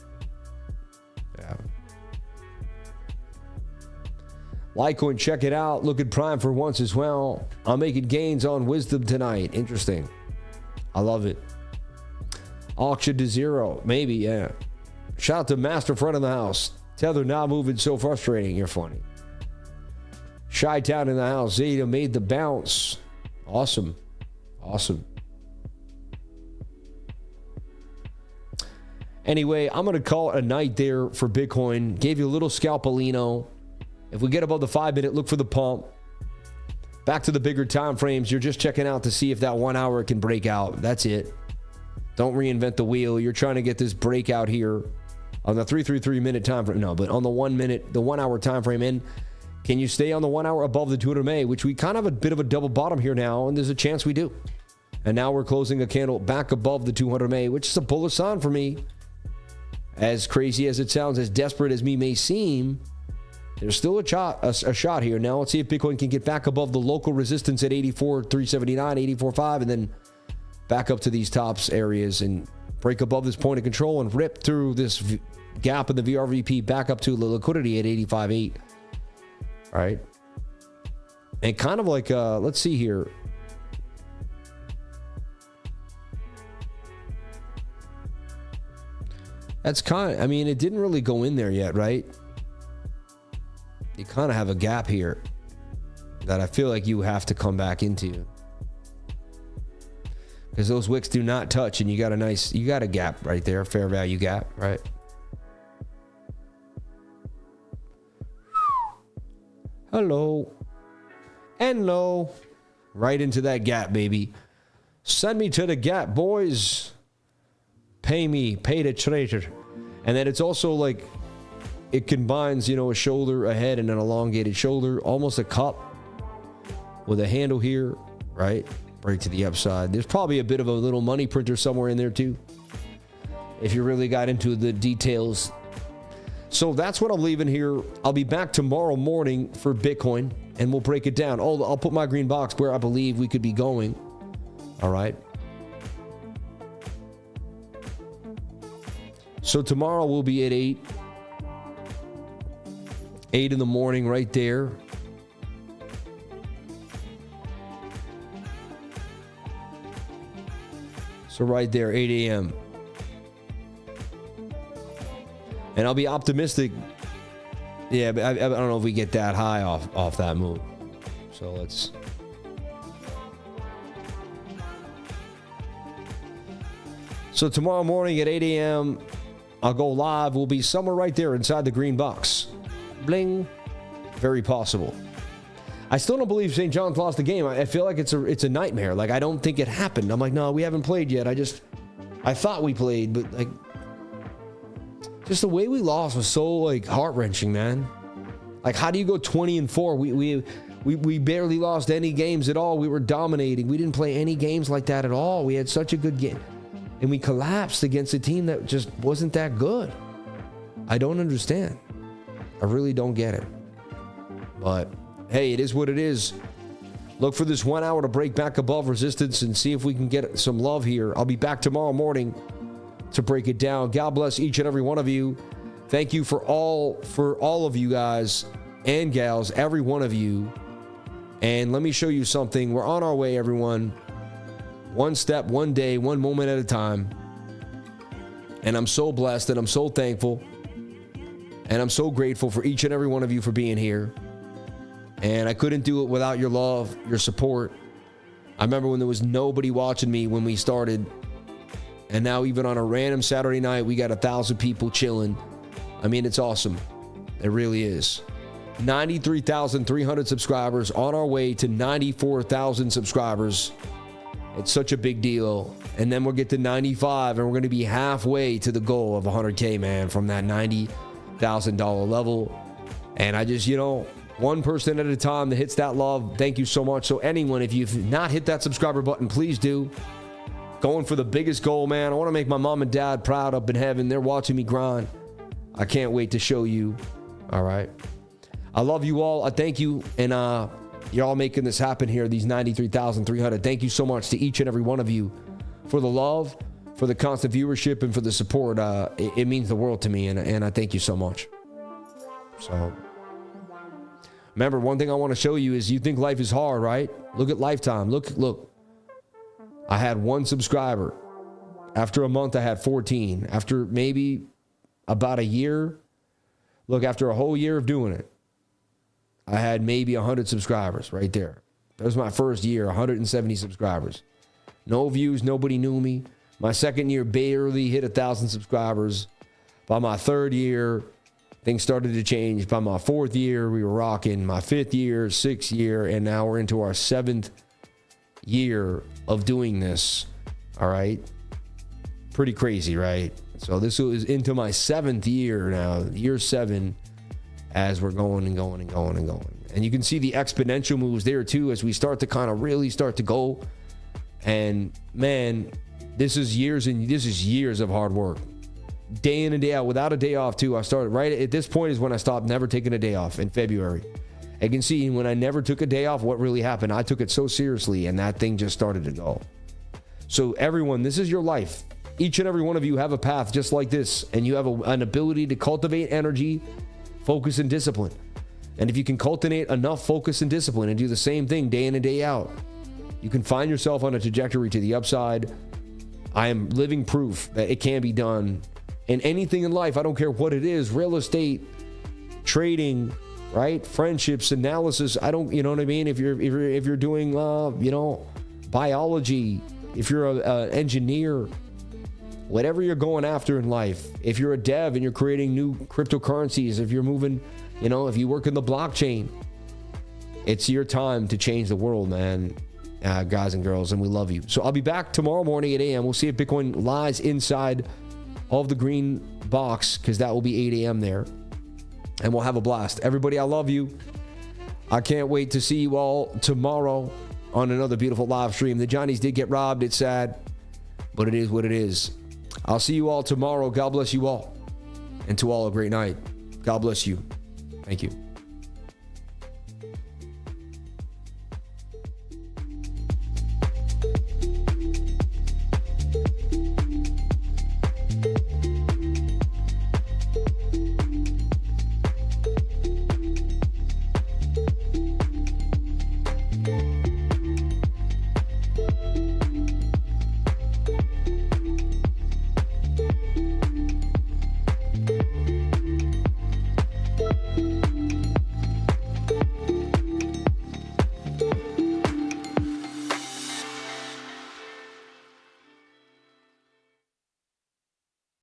Yeah. Litecoin, check it out. Looking prime for once as well. I'm making gains on wisdom tonight. Interesting. I love it. Auction to zero. Maybe, yeah. Shout out to Master Front of the House. Tether now moving, so frustrating. You're funny. Chi-Town in the house. Zeta made the bounce. Awesome. Awesome. Anyway, I'm going to call it a night there for Bitcoin. Gave you a little scalpelino. If we get above the 5-minute, look for the pump. Back to the bigger time frames. You're just checking out to see if that 1 hour can break out. That's it. Don't reinvent the wheel. You're trying to get this breakout here on the 333-minute time frame. No, but on the 1 minute, the 1 hour time frame. And can you stay on the 1 hour above the 200 MA, which we kind of have a bit of a double bottom here now, and there's a chance we do. And now we're closing a candle back above the 200 MA, which is a bullish sign for me. As crazy as it sounds, as desperate as me may seem, there's still a shot here. Now let's see if Bitcoin can get back above the local resistance at 84,379, 84.5, and then back up to these tops areas and break above this point of control and rip through this gap in the VRVP back up to the liquidity at 85.8. All right. And kind of like, let's see here. That's kind of, I mean, it didn't really go in there yet, right? You kind of have a gap here that I feel like you have to come back into. Because those wicks do not touch, and you got a gap right there, fair value gap, right? Hello. And low. Right into that gap, baby. Send me to the gap, boys. Pay me. Pay the traitor. And then it's also like, it combines, you know, a shoulder, a head, and an elongated shoulder. Almost a cup with a handle here, right? Break to the upside. There's probably a bit of a little money printer somewhere in there too, if you really got into the details. So that's what I'm leaving here. I'll be back tomorrow morning for Bitcoin, and we'll break it down. I'll put my green box where I believe we could be going. All right. So tomorrow we'll be at 8 in the morning right there. So right there, 8 a.m. And I'll be optimistic. Yeah, but I don't know if we get that high off that move. So let's... So tomorrow morning at 8 a.m., I'll go live. We'll be somewhere right there inside the green box. Bling. Very possible. I still don't believe St. John's lost the game. I feel like it's a nightmare. Like, I don't think it happened. I'm like, no, we haven't played yet. I thought we played, but like, just the way we lost was so like heart-wrenching, man. Like, how do you go 20-4? We barely lost any games at all. We were dominating. We didn't play any games like that at all. We had such a good game. And we collapsed against a team that just wasn't that good. I don't understand. I really don't get it. But hey, it is what it is. Look for this 1 hour to break back above resistance and see if we can get some love here. I'll be back tomorrow morning to break it down. God bless each and every one of you. Thank you for all of you guys and gals, every one of you. And let me show you something. We're on our way, everyone. One step, one day, one moment at a time. And I'm so blessed and I'm so thankful. And I'm so grateful for each and every one of you for being here. And I couldn't do it without your love, your support. I remember when there was nobody watching me when we started. And now even on a random Saturday night, we got 1,000 people chilling. I mean, it's awesome. It really is. 93,300 subscribers, on our way to 94,000 subscribers. It's such a big deal. And then we'll get to 95 and we're going to be halfway to the goal of 100K, man, from that $90,000 level. And I just, one person at a time that hits that love. Thank you so much. So anyone, if you've not hit that subscriber button, please do. Going for the biggest goal, man. I want to make my mom and dad proud up in heaven. They're watching me grind. I can't wait to show you. All right. I love you all. I thank you. And you're all making this happen here, these 93,300. Thank you so much to each and every one of you for the love, for the constant viewership, and for the support. It means the world to me, and I thank you so much. So, remember, one thing I want to show you is you think life is hard, right? Look at Lifetime. Look. I had 1 subscriber. After a month, I had 14. After maybe about a year, look, after a whole year of doing it, I had maybe 100 subscribers right there. That was my first year, 170 subscribers. No views, nobody knew me. My second year barely hit 1,000 subscribers. By my third year, things started to change. By my fourth year, we were rocking. My fifth year, sixth year, and now we're into our 7th year of doing this. All right. Pretty crazy, right? So this is into my 7th year now, year 7, as we're going and going and going and going. And you can see the exponential moves there too, as we start to kind of really start to go. And man, this is years of hard work, day in and day out, without a day off too. I started right at this point is when I stopped never taking a day off in February. You can see when I never took a day off, what really happened. I took it so seriously, and that thing just started to go. So everyone, this is your life. Each and every one of you have a path just like this, and you have an ability to cultivate energy, focus, and discipline. And if you can cultivate enough focus and discipline and do the same thing day in and day out, you can find yourself on a trajectory to the upside. I am living proof that it can be done in anything in life. I don't care what it is, real estate, trading, right? Friendships, analysis. I don't, you know what I mean? If you're doing, biology, if you're an engineer, whatever you're going after in life, if you're a dev and you're creating new cryptocurrencies, if you're moving, if you work in the blockchain, it's your time to change the world, man, guys and girls, and we love you. So I'll be back tomorrow morning at 8 a.m. We'll see if Bitcoin lies inside of the green box, because that will be 8 a.m. there, and we'll have a blast. Everybody, I love you. I can't wait to see you all tomorrow on another beautiful live stream. The Johnnies did get robbed. It's sad, but it is what it is. I'll see you all tomorrow. God bless you all. And to all, a great night. God bless you. Thank you.